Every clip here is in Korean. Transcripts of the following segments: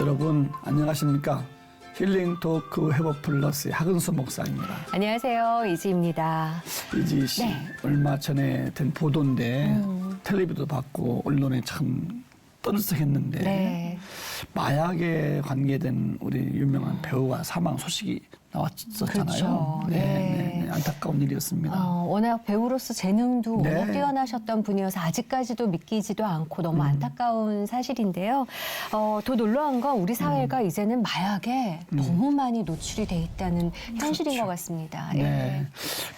여러분 안녕하십니까? 힐링 토크 회복 플러스의 하근수 목사입니다. 안녕하세요. 이지입니다. 이지 씨, 네. 얼마 전에 된 보도인데 텔레비도 받고 언론에 참 떠들썩했는데 네. 마약에 관계된 우리 유명한 배우가 사망 소식이 나왔었잖아요. 그렇죠. 네. 안타까운 일이었습니다. 워낙 배우로서 재능도 네. 워낙 뛰어나셨던 분이어서 아직까지도 믿기지도 않고 너무 안타까운 사실인데요. 더 놀라운 건 우리 사회가 이제는 마약에 너무 많이 노출이 돼 있다는 현실인 것 같습니다. 네. 예.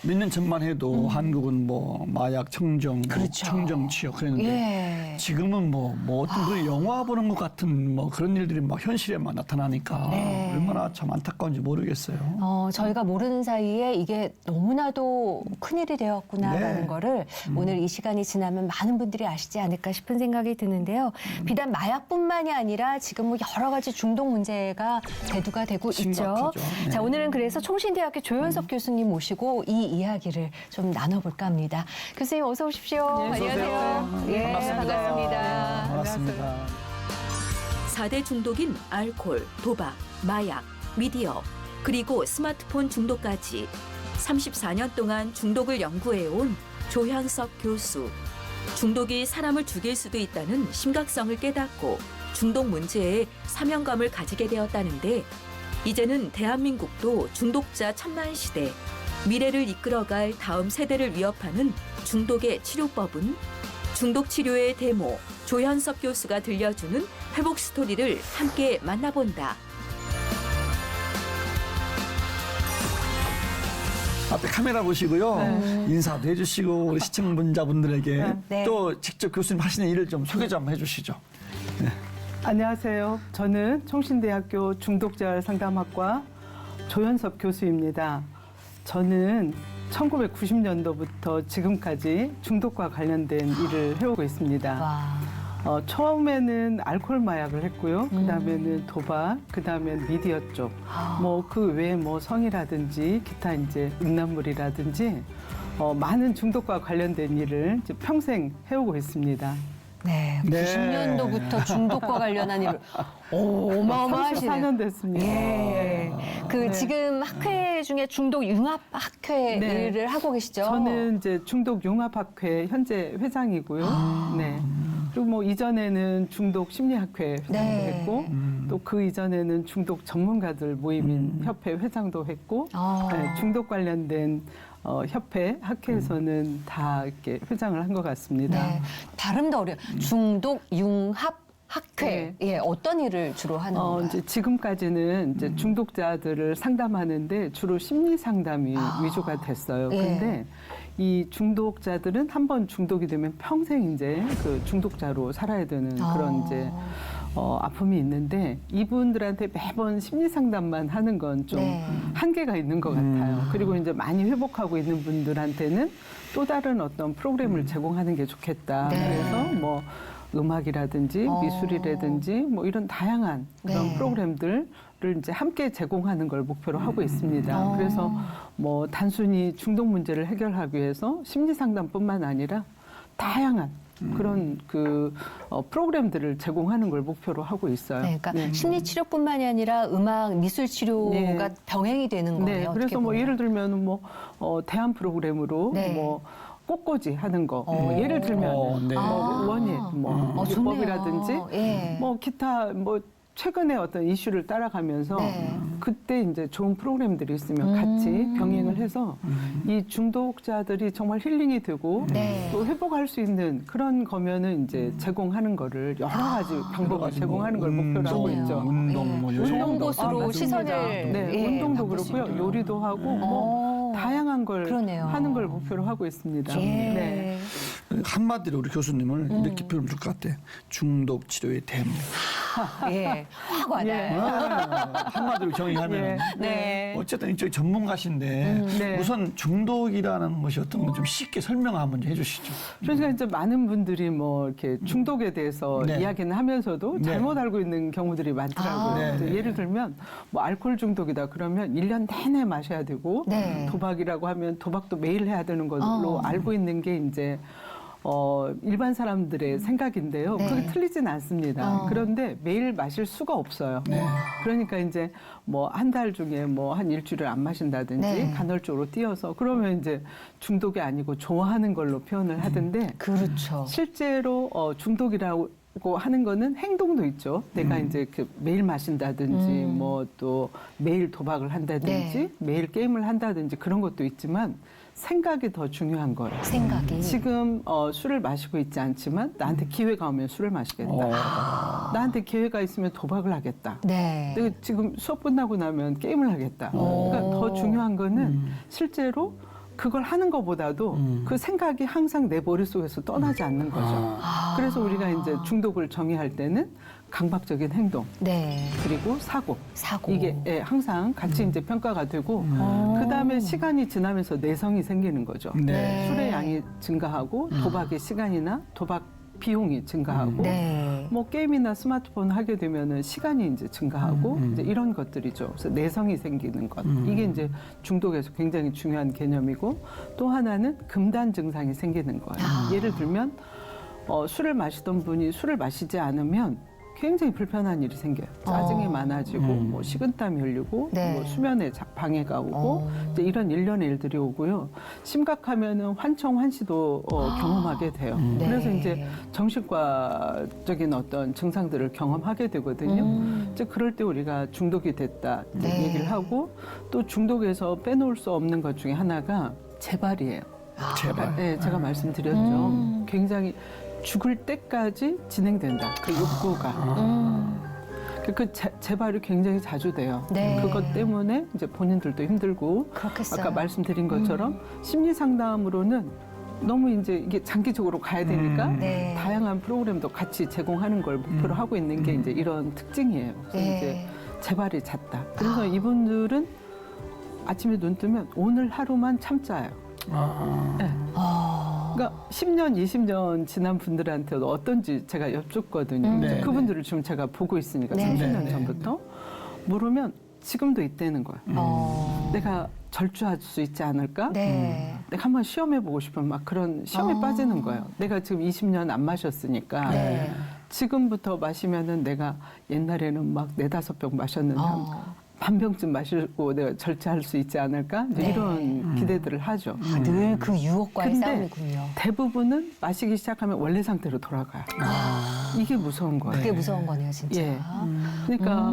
몇 년 전만 해도 한국은 뭐 마약 청정, 그렇죠. 청정 취업 그랬는데 예. 지금은 뭐 어떤 그런 영화 보는 것 같은 뭐 그런 일들이 막 현실에만 나타나니까 네. 얼마나 참 안타까운지 모르겠어요. 저희가 모르는 사이에 이게 너무나도 큰일이 되었구나라는 네. 거를 오늘 이 시간이 지나면 많은 분들이 아시지 않을까 싶은 생각이 드는데요. 비단 마약뿐만이 아니라 지금 뭐 여러 가지 중독 문제가 대두가 되고 있죠. 심각하죠. 네. 자, 오늘은 그래서 총신대학교 조현석 교수님 모시고 이 이야기를 좀 나눠볼까 합니다. 교수님 어서 오십시오. 네, 어서 오세요. 예, 반갑습니다. 반갑습니다. 4대 중독인 알코올, 도박, 마약, 미디어, 그리고 스마트폰 중독까지 34년 동안 중독을 연구해온 조현석 교수. 중독이 사람을 죽일 수도 있다는 심각성을 깨닫고 중독 문제에 사명감을 가지게 되었다는데 이제는 대한민국도 중독자 천만 시대, 미래를 이끌어갈 다음 세대를 위협하는 중독의 치료법은 중독 치료의 데모 조현석 교수가 들려주는 회복 스토리를 함께 만나본다. 앞에 카메라 보시고요. 인사도 해주시고 우리 시청자분들에게 네. 또 직접 교수님 하시는 일을 좀 소개 좀 해주시죠. 안녕하세요. 저는 총신대학교 중독재활 상담학과 조현석 교수입니다. 저는 1990년도부터 지금까지 중독과 관련된 일을 해오고 있습니다. 와. 처음에는 알코올 마약을 했고요. 그다음에는 도박, 그다음엔 미디어 쪽, 뭐 그 외에 뭐 성이라든지 기타 이제 음란물이라든지 많은 중독과 관련된 일을 이제 평생 해오고 있습니다. 네, 네. 90년도부터 중독과 관련한 일을 어마어마하시네요. 34년 됐습니다. 예. 그 지금 학회 중에 중독 융합 학회 네. 일을 하고 계시죠? 저는 이제 중독 융합학회 현재 회장이고요. 네. 그리고 뭐 이전에는 중독 심리학회 회장도 네. 했고 또 그 이전에는 중독 전문가들 모임인 협회 회장도 했고 네, 중독 관련된 협회 학회에서는 다 이렇게 회장을 한 것 같습니다. 네. 발음도 어려요. 중독 융합 학회. 네. 예, 어떤 일을 주로 하는 건가요? 이제 지금까지는 이제 중독자들을 상담하는데 주로 심리 상담이 위주가 됐어요. 예. 근데 이 중독자들은 한 번 중독이 되면 평생 이제 그 중독자로 살아야 되는 그런 이제 아픔이 있는데 이분들한테 매번 심리 상담만 하는 건 좀 네. 한계가 있는 것 같아요. 그리고 이제 많이 회복하고 있는 분들한테는 또 다른 어떤 프로그램을 제공하는 게 좋겠다. 네. 그래서 뭐 음악이라든지 미술이라든지 뭐 이런 다양한 그런 네. 프로그램들을 이제 함께 제공하는 걸 목표로 하고 있습니다. 그래서 뭐 단순히 중독 문제를 해결하기 위해서 심리 상담뿐만 아니라 다양한 그런 그 프로그램들을 제공하는 걸 목표로 하고 있어요. 네, 그러니까 네. 심리 치료뿐만이 아니라 음악, 미술 치료가 네. 병행이 되는 거예요. 네, 어떻게 그래서 뭐 보면. 예를 들면 뭐 대안 프로그램으로 네. 뭐 꽃꽂이 하는 거, 뭐 예를 들면 네. 뭐 원예, 뭐 좋네요. 비법이라든지 예. 뭐 기타 뭐 최근에 어떤 이슈를 따라가면서 네. 그때 이제 좋은 프로그램들이 있으면 같이 병행을 해서 이 중독자들이 정말 힐링이 되고 네. 또 회복할 수 있는 그런 거면은 이제 제공하는 거를 여러 가지 방법을 제공하는 걸 목표로 하고 좋네요. 있죠. 운동, 뭐 요즘 좋은 곳으로 맞습니다. 시선을 네, 예, 운동도 바꿀 수 그렇고요. 있도록. 요리도 하고 뭐 다양한 걸 그러네요. 하는 걸 목표로 하고 있습니다. 예. 네. 한마디로 우리 교수님을 이렇게 표현하면 좋을 것 같아. 중독 치료의 데모. 예, 확 와닿아요. 한마디로 정의하면 예. 네. 어쨌든 이쪽 전문가신데 네. 우선 중독이라는 것이 어떤 건 좀 쉽게 설명 한번 해주시죠. 그러니까 이제 많은 분들이 뭐 이렇게 중독에 대해서 네. 이야기는 하면서도 네. 잘못 알고 있는 경우들이 많더라고요. 네, 이제 네. 예를 들면 뭐 알코올 중독이다 그러면 1년 내내 마셔야 되고 네. 도박이라고 하면 도박도 매일 해야 되는 걸로 알고 있는 게 이제 일반 사람들의 생각인데요. 네. 그게 틀리진 않습니다. 그런데 매일 마실 수가 없어요. 그러니까 이제 뭐 한 달 중에 뭐 한 일주일을 안 마신다든지 네. 간헐적으로 띄어서 그러면 이제 중독이 아니고 좋아하는 걸로 표현을 하던데 그렇죠. 실제로 중독이라고 하는 거는 행동도 있죠. 내가 이제 그 매일 마신다든지 뭐 또 매일 도박을 한다든지 네. 매일 게임을 한다든지 그런 것도 있지만 생각이 더 중요한 거예요. 생각이. 지금 술을 마시고 있지 않지만 나한테 기회가 오면 술을 마시겠다. 나한테 기회가 있으면 도박을 하겠다. 네. 내가 지금 수업 끝나고 나면 게임을 하겠다. 그러니까 더 중요한 거는 실제로 그걸 하는 것보다도 그 생각이 항상 내 머릿속에서 떠나지 않는 거죠. 그래서 우리가 이제 중독을 정의할 때는 강박적인 행동, 네. 그리고 사고. 사고. 이게 항상 같이 이제 평가가 되고 그다음에 시간이 지나면서 내성이 생기는 거죠. 네. 술의 양이 증가하고 도박의 시간이나 도박 비용이 증가하고 네. 뭐 게임이나 스마트폰 하게 되면은 시간이 이제 증가하고 이제 이런 것들이죠. 그래서 내성이 생기는 것. 이게 이제 중독에서 굉장히 중요한 개념이고 또 하나는 금단 증상이 생기는 거예요. 예를 들면 술을 마시던 분이 술을 마시지 않으면 굉장히 불편한 일이 생겨요. 짜증이 많아지고 뭐 식은땀이 흘리고 네. 뭐 수면에 방해가 오고 이제 이런 일련의 일들이 오고요. 심각하면은 환청 환시도 경험하게 돼요. 네. 그래서 이제 정신과적인 어떤 증상들을 경험하게 되거든요. 이제 그럴 때 우리가 중독이 됐다 이제 네. 얘기를 하고 또 중독에서 빼놓을 수 없는 것 중에 하나가 재발이에요. 제발. 네, 제가 말씀드렸죠. 굉장히 죽을 때까지 진행된다. 그 욕구가. 그 재발이 굉장히 자주 돼요. 네. 그것 때문에 이제 본인들도 힘들고 그렇겠어요. 아까 말씀드린 것처럼 심리 상담으로는 너무 이제 이게 장기적으로 가야 되니까 네. 다양한 프로그램도 같이 제공하는 걸 목표로 하고 있는 게 이제 이런 특징이에요. 그래서 네. 이제 재발이 잦다. 그래서 이분들은 아침에 눈 뜨면 오늘 하루만 참자요. 네. 그러니까 10년, 20년 지난 분들한테도 어떤지 제가 여쭙거든요. 네, 그분들을 지금 제가 보고 있으니까 네. 30년 네. 전부터 물으면 지금도 있다는 거예요. 내가 절주할 수 있지 않을까? 네. 내가 한번 시험해보고 싶으면 막 그런 시험에 빠지는 거예요. 내가 지금 20년 안 마셨으니까 네. 지금부터 마시면은 내가 옛날에는 막 4-5병 마셨는데 한 병쯤 마시고 내가 절제할 수 있지 않을까? 이제 네. 이런 기대들을 하죠. 늘 그 유혹과의 근데 싸움이군요. 대부분은 마시기 시작하면 원래 상태로 돌아가요. 이게 무서운 거예요. 그게 무서운 거네요, 진짜. 예. 그러니까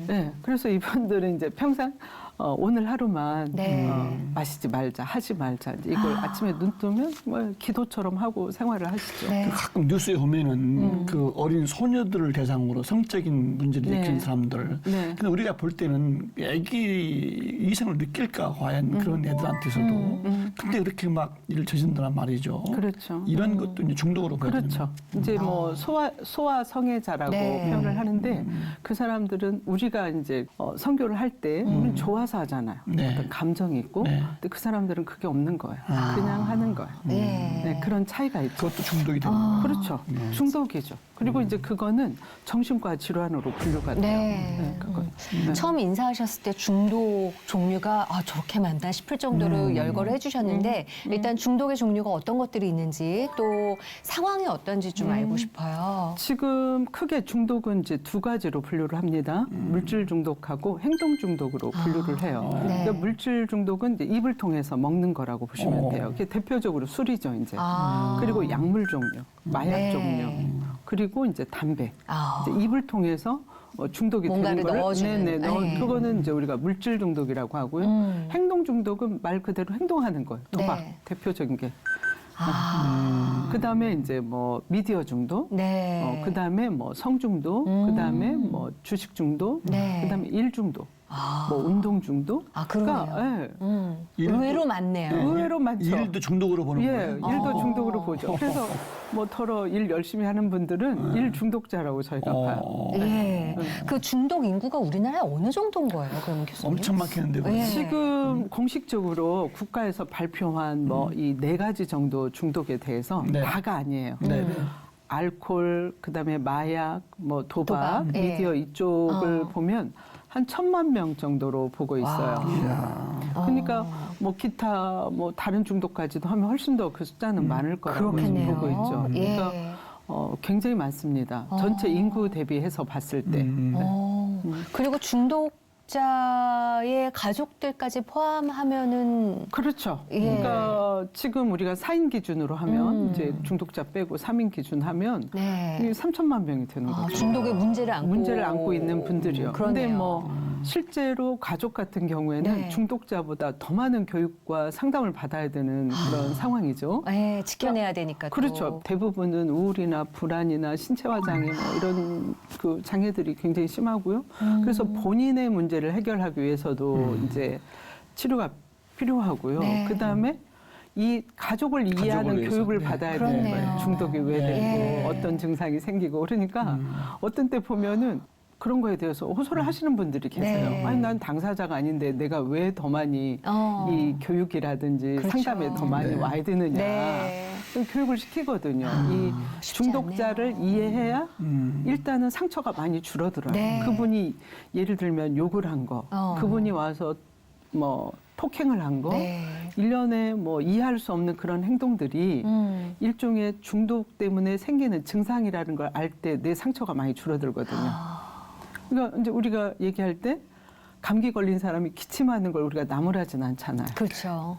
예, 그래서 이분들은 이제 평생 오늘 하루만 네. 마시지 말자, 하지 말자. 이제 이걸 아침에 눈 뜨면 뭐 기도처럼 하고 생활을 하시죠. 네. 가끔 뉴스에 보면은 그 어린 소녀들을 대상으로 성적인 문제를 네. 일으키는 사람들. 네. 근데 우리가 볼 때는 애기 이성을 느낄까 과연 그런 애들한테서도. 근데 그렇게 막 일을 저지른다는 말이죠. 그렇죠. 이런 것도 이제 중독으로 보여요. 그렇죠. 이제 뭐 소아 성애자라고 네. 표현을 하는데 그 사람들은 우리가 이제 선교를 할 때 우리는 좋아서 하잖아요. 네. 어떤 감정이 있고, 네. 근데 그 사람들은 그게 없는 거예요. 그냥 하는 거예요. 네. 네, 그런 차이가 있죠. 그것도 중독이 되는 거예요. 그렇죠. 중독이죠. 그리고 이제 그거는 정신과 질환으로 분류가 돼요. 네. 그거. 네. 처음 인사하셨을 때 중독 종류가 저렇게 많나 싶을 정도로 열거를 해주셨는데 일단 중독의 종류가 어떤 것들이 있는지 또 상황이 어떤지 좀 알고 싶어요. 지금 크게 중독은 이제 두 가지로 분류를 합니다. 물질 중독하고 행동 중독으로 분류를 해요. 네. 그러니까 물질 중독은 이제 입을 통해서 먹는 거라고 보시면 돼요. 그게 대표적으로 술이죠, 이제. 그리고 약물 종류, 마약 네. 종류, 그리고 이제 담배. 아. 이제 입을 통해서 중독이 뭔가를 되는 거를 넣어주는. 네네, 네. 그거는 이제 우리가 물질 중독이라고 하고요. 행동 중독은 말 그대로 행동하는 거예요. 도박 네. 대표적인 게. 아. 그다음에 이제 뭐 미디어 중독, 네. 그다음에 뭐 성 중독, 그다음에 뭐 주식 중독, 네. 그다음에 일 중독, 뭐 운동 중독. 그러네요. 예. 의외로 많네요. 의외로 많죠. 일도 중독으로 보는 예, 거예요. 일도 중독으로 보죠. 그래서 뭐 더러 일 열심히 하는 분들은 일 중독자라고 저희가 봐요. 예. 그 중독 인구가 우리나라에 어느 정도인 거예요, 그럼 교수님? 엄청 많겠는데. 예. 지금 공식적으로 국가에서 발표한 뭐 이 4가지 정도 중독에 대해서 네. 다가 아니에요. 네. 알코올, 그다음에 마약, 뭐 도박, 도박, 예. 미디어 이쪽을 보면 한 1,000만 명 정도로 보고 있어요. 이야. 그러니까 뭐 기타 뭐 다른 중독까지도 하면 훨씬 더 그 숫자는 많을 거라고 그렇겠네요. 보고 있죠. 그러니까 예. 굉장히 많습니다. 전체 인구 대비해서 봤을 때. 그리고 중독자의 가족들까지 포함하면은 그렇죠. 예. 그러니까 지금 우리가 4인 기준으로 하면 음. 이제 중독자 빼고 3인 기준 하면 네. 이게 3천만 명이 되는 거죠. 중독의 문제를 안고 있는 분들이요. 그런데 그러네요. 뭐 실제로 가족 같은 경우에는 네. 중독자보다 더 많은 교육과 상담을 받아야 되는 그런 상황이죠. 네, 지켜내야 되니까 또. 그렇죠. 대부분은 우울이나 불안이나 신체화 장애 뭐 이런 그 장애들이 굉장히 심하고요. 그래서 본인의 문제를 해결하기 위해서도 이제 치료가 필요하고요. 네. 그다음에 이 가족을 이해하는 위해서. 교육을 네. 받아야 그렇네요. 되는 중독이 왜 되고 예. 어떤 증상이 생기고 그러니까 어떤 때 보면은 그런 거에 대해서 호소를 하시는 분들이 계세요. 네. 아니 난 당사자가 아닌데 내가 왜 더 많이 어. 이 교육이라든지 그렇죠. 상담에 더 많이 네. 와야 되느냐. 네. 좀 교육을 시키거든요. 이 쉽지 중독자를 않네요. 이해해야 일단은 상처가 많이 줄어들어요. 네. 그분이 예를 들면 욕을 한 거, 그분이 와서 뭐 폭행을 한 거, 네. 일련의 뭐 이해할 수 없는 그런 행동들이 일종의 중독 때문에 생기는 증상이라는 걸 알 때 내 상처가 많이 줄어들거든요. 그러니까 이제 우리가 얘기할 때 감기 걸린 사람이 기침하는 걸 우리가 나무라진 않잖아요. 그렇죠.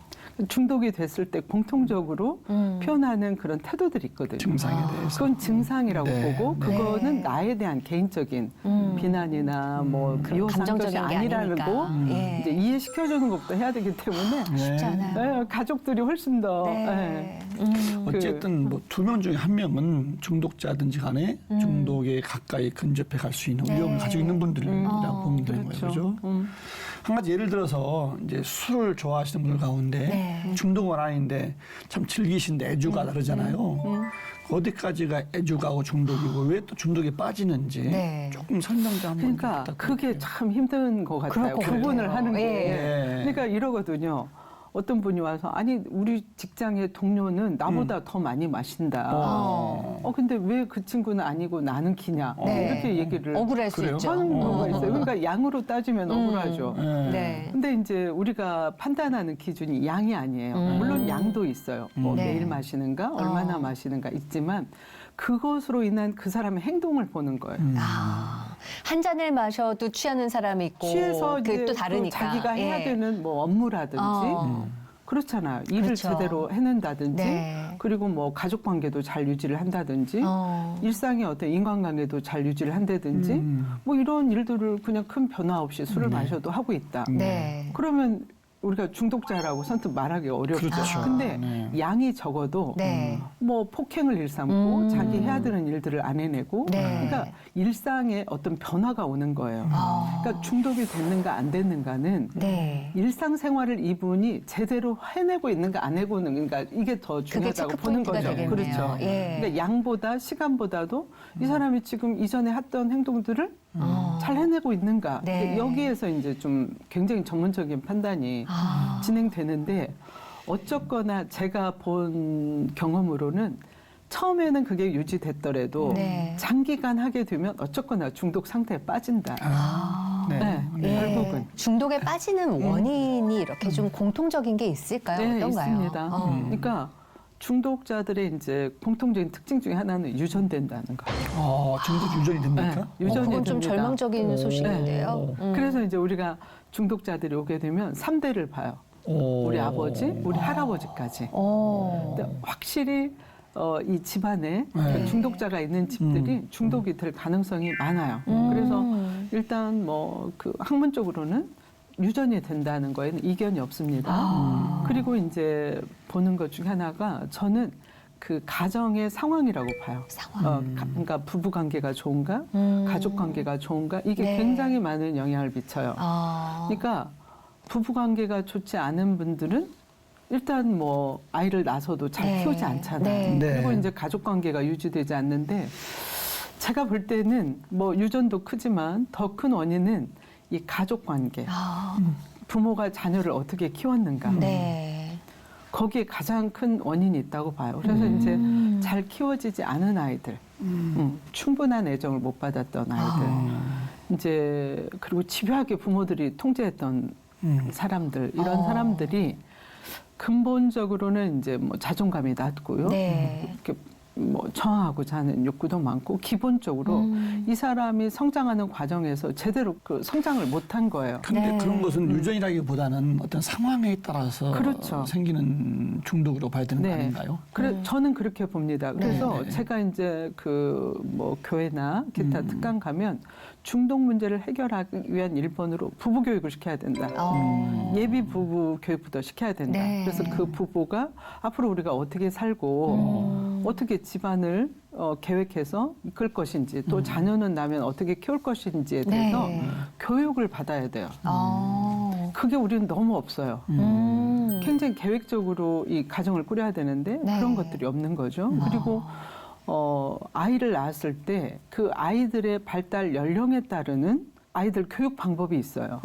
중독이 됐을 때 공통적으로 표현하는 그런 태도들이 있거든요. 증상에 대해서. 그건 증상이라고 네. 보고 네. 그거는 네. 나에 대한 개인적인 비난이나 뭐 미워 감정적인 상처가 게 아니라는 거 아니니까. 예. 이제 이해시켜주는 것부터 해야 되기 때문에 쉽지 않아요. 네, 가족들이 훨씬 더 네. 그- 어쨌든 뭐 2명 중에 1명은 중독자든지 간에 중독에 가까이 근접해 갈 수 있는 네. 위험을 가지고 있는 분들이라고 보면 되는 거예요. 그죠? 음. 한 가지 예를 들어서 이제 술을 좋아하시는 분들 가운데 네. 중독은 아닌데 참 즐기신데 애주가 다르잖아요. 어디까지가 애주가고 중독이고 왜 또 중독에 빠지는지 네. 조금 설명 좀 한번 그러니까 부탁드릴게요. 그게 참 힘든 것 같아요. 그럴 것 구분을 같아요. 하는 게. 예. 네. 그러니까 이러거든요. 어떤 분이 와서 아니 우리 직장의 동료는 나보다 더 많이 마신다. 근데 왜 그 친구는 아니고 나는 키냐. 네. 이렇게 얘기를 억울할 수 그래요? 있죠. 하는 경우가 있어요. 그러니까 양으로 따지면 억울하죠. 네. 네. 근데 이제 우리가 판단하는 기준이 양이 아니에요. 물론 양도 있어요. 뭐 네. 매일 마시는가, 얼마나 마시는가 있지만 그것으로 인한 그 사람의 행동을 보는 거예요. 한 잔을 마셔도 취하는 사람이 있고 취해서 그게 이제 또 또 다르니까. 자기가 해야 예. 되는 뭐 업무라든지 그렇잖아요. 일을 그렇죠. 제대로 해낸다든지 네. 그리고 뭐 가족 관계도 잘 유지를 한다든지 일상의 어떤 인간관계도 잘 유지를 한다든지 뭐 이런 일들을 그냥 큰 변화 없이 술을 마셔도 하고 있다. 네. 그러면 우리가 중독자라고 선뜻 말하기 어렵죠. 그렇죠. 근데 네. 양이 적어도 네. 뭐 폭행을 일삼고 자기 해야 되는 일들을 안 해내고 네. 그러니까 일상에 어떤 변화가 오는 거예요. 그러니까 중독이 됐는가 안 됐는가는 네. 일상생활을 이분이 제대로 해내고 있는가 안 해고 있는가 이게 더 중요하다고 체크 보는 포인트가 거죠. 되겠네요. 그렇죠. 예. 그러니까 양보다 시간보다도 이 사람이 지금 이전에 했던 행동들을 잘 해내고 있는가. 네. 여기에서 이제 좀 굉장히 전문적인 판단이 진행되는데 어쨌거나 제가 본 경험으로는 처음에는 그게 유지됐더라도 네. 장기간 하게 되면 어쨌거나 중독 상태에 빠진다. 네. 네, 결국은. 중독에 빠지는 원인이 이렇게 좀 공통적인 게 있을까요? 네, 어떤가요? 있습니다. 그러니까 중독자들의 이제 공통적인 특징 중에 하나는 유전된다는 거예요. 중독 유전이 됩니까? 네, 유전이 그건 좀 됩니다. 절망적인 소식인데요. 그래서 이제 우리가 중독자들이 오게 되면 3대를 봐요. 우리 아버지, 우리 할아버지까지. 근데 확실히 이 집안에 네. 중독자가 있는 집들이 중독이 될 가능성이 많아요. 그래서 일단 뭐 그 학문적으로는 유전이 된다는 거에는 이견이 없습니다. 그리고 이제 보는 것 중에 하나가 저는 그 가정의 상황이라고 봐요. 그러니까 부부 관계가 좋은가, 가족 관계가 좋은가 이게 네. 굉장히 많은 영향을 미쳐요. 그러니까 부부 관계가 좋지 않은 분들은 일단 뭐 아이를 낳아서도 잘 네. 키우지 않잖아요. 네. 네. 그리고 이제 가족 관계가 유지되지 않는데 제가 볼 때는 뭐 유전도 크지만 더 큰 원인은 이 가족 관계, 부모가 자녀를 어떻게 키웠는가. 네. 거기에 가장 큰 원인이 있다고 봐요. 그래서 이제 잘 키워지지 않은 아이들, 충분한 애정을 못 받았던 아이들, 이제 그리고 집요하게 부모들이 통제했던 사람들 이런 사람들이 근본적으로는 이제 뭐 자존감이 낮고요. 네. 이렇게 뭐 저항하고자 하는 욕구도 많고 기본적으로 이 사람이 성장하는 과정에서 제대로 그 성장을 못한 거예요. 근데 네. 그런 것은 유전이라기보다는 어떤 상황에 따라서 그렇죠. 생기는 중독으로 봐야 되는 거 아닌가요? 그래 저는 그렇게 봅니다. 그래서 네, 네. 제가 이제 그 뭐 교회나 기타 특강 가면 중독 문제를 해결하기 위한 1번으로 부부 교육을 시켜야 된다. 예비 부부 교육부터 시켜야 된다. 네. 그래서 그 부부가 앞으로 우리가 어떻게 살고 어떻게 집안을 계획해서 이끌 것인지 또 자녀는 나면 어떻게 키울 것인지에 대해서 네. 교육을 받아야 돼요. 그게 우리는 너무 없어요. 굉장히 계획적으로 이 가정을 꾸려야 되는데 네. 그런 것들이 없는 거죠. 그리고 아이를 낳았을 때 그 아이들의 발달 연령에 따르는 아이들 교육 방법이 있어요.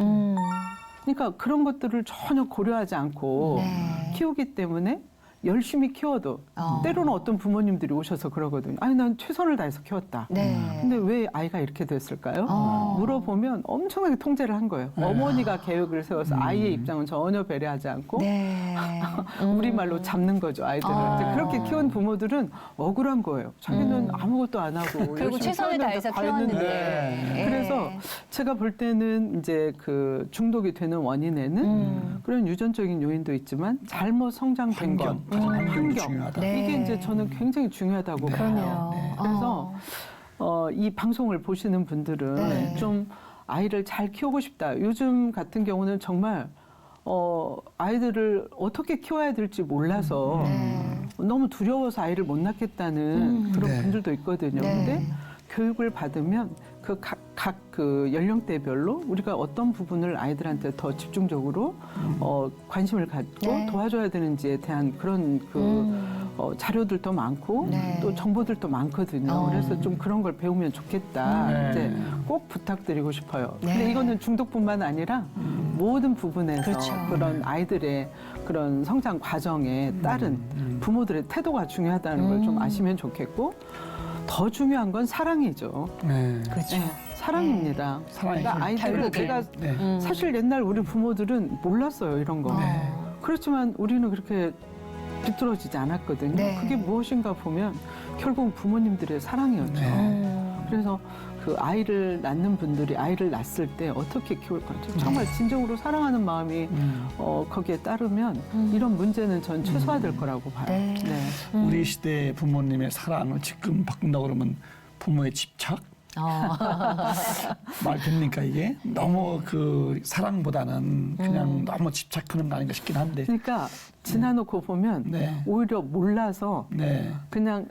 그러니까 그런 것들을 전혀 고려하지 않고 네. 키우기 때문에 열심히 키워도 때로는 어떤 부모님들이 오셔서 그러거든요. 아니 난 최선을 다해서 키웠다. 네. 근데 왜 아이가 이렇게 됐을까요? 물어보면 엄청나게 통제를 한 거예요. 어머니가 계획을 세워서 아이의 입장은 전혀 배려하지 않고 네. 우리말로 잡는 거죠, 아이들을. 이제 그렇게 키운 부모들은 억울한 거예요. 자기는 아무것도 안 하고 그리고 열심히 최선을 다해서 키웠는데. 키웠는데. 네. 그래서 제가 볼 때는 이제 그 중독이 되는 원인에는 그런 유전적인 요인도 있지만 잘못 성장된 것, 환경이 중요하다. 네. 이게 이제 저는 굉장히 중요하다고 봐요. 그러네요. 네. 그래서 이 방송을 보시는 분들은 네. 좀 아이를 잘 키우고 싶다. 요즘 같은 경우는 정말 아이들을 어떻게 키워야 될지 몰라서 너무 두려워서 아이를 못 낳겠다는 그런 네. 분들도 있거든요. 네. 근데 교육을 받으면 그 각 그 연령대별로 우리가 어떤 부분을 아이들한테 더 집중적으로 관심을 갖고 네. 도와줘야 되는지에 대한 그런 자료들도 많고 네. 또 정보들도 많거든요. 그래서 좀 그런 걸 배우면 좋겠다. 네. 이제 꼭 부탁드리고 싶어요. 네. 근데 이거는 중독뿐만 아니라 모든 부분에서 그렇죠. 그런 아이들의 그런 성장 과정에 따른 부모들의 태도가 중요하다는 걸 좀 아시면 좋겠고 더 중요한 건 사랑이죠. 네. 그렇죠. 네, 사랑입니다. 사랑이죠. 그러니까 아이들을 결국에. 제가 네. 사실 옛날 우리 부모들은 몰랐어요 이런 거. 그렇지만 우리는 그렇게 비뚤어지지 않았거든요. 네. 그게 무엇인가 보면 결국 부모님들의 사랑이었죠. 네. 그래서 그 아이를 낳는 분들이 아이를 낳았을 때 어떻게 키울 건지 정말 진정으로 사랑하는 마음이 거기에 따르면 이런 문제는 전 최소화될 거라고 봐요. 네. 우리 시대 부모님의 사랑을 지금 바꾼다고 그러면 부모의 집착? 말 됩니까 이게? 너무 그 사랑보다는 그냥 너무 집착하는 거 아닌가 싶긴 한데. 그러니까 지나놓고 보면 네. 오히려 몰라서 네. 그냥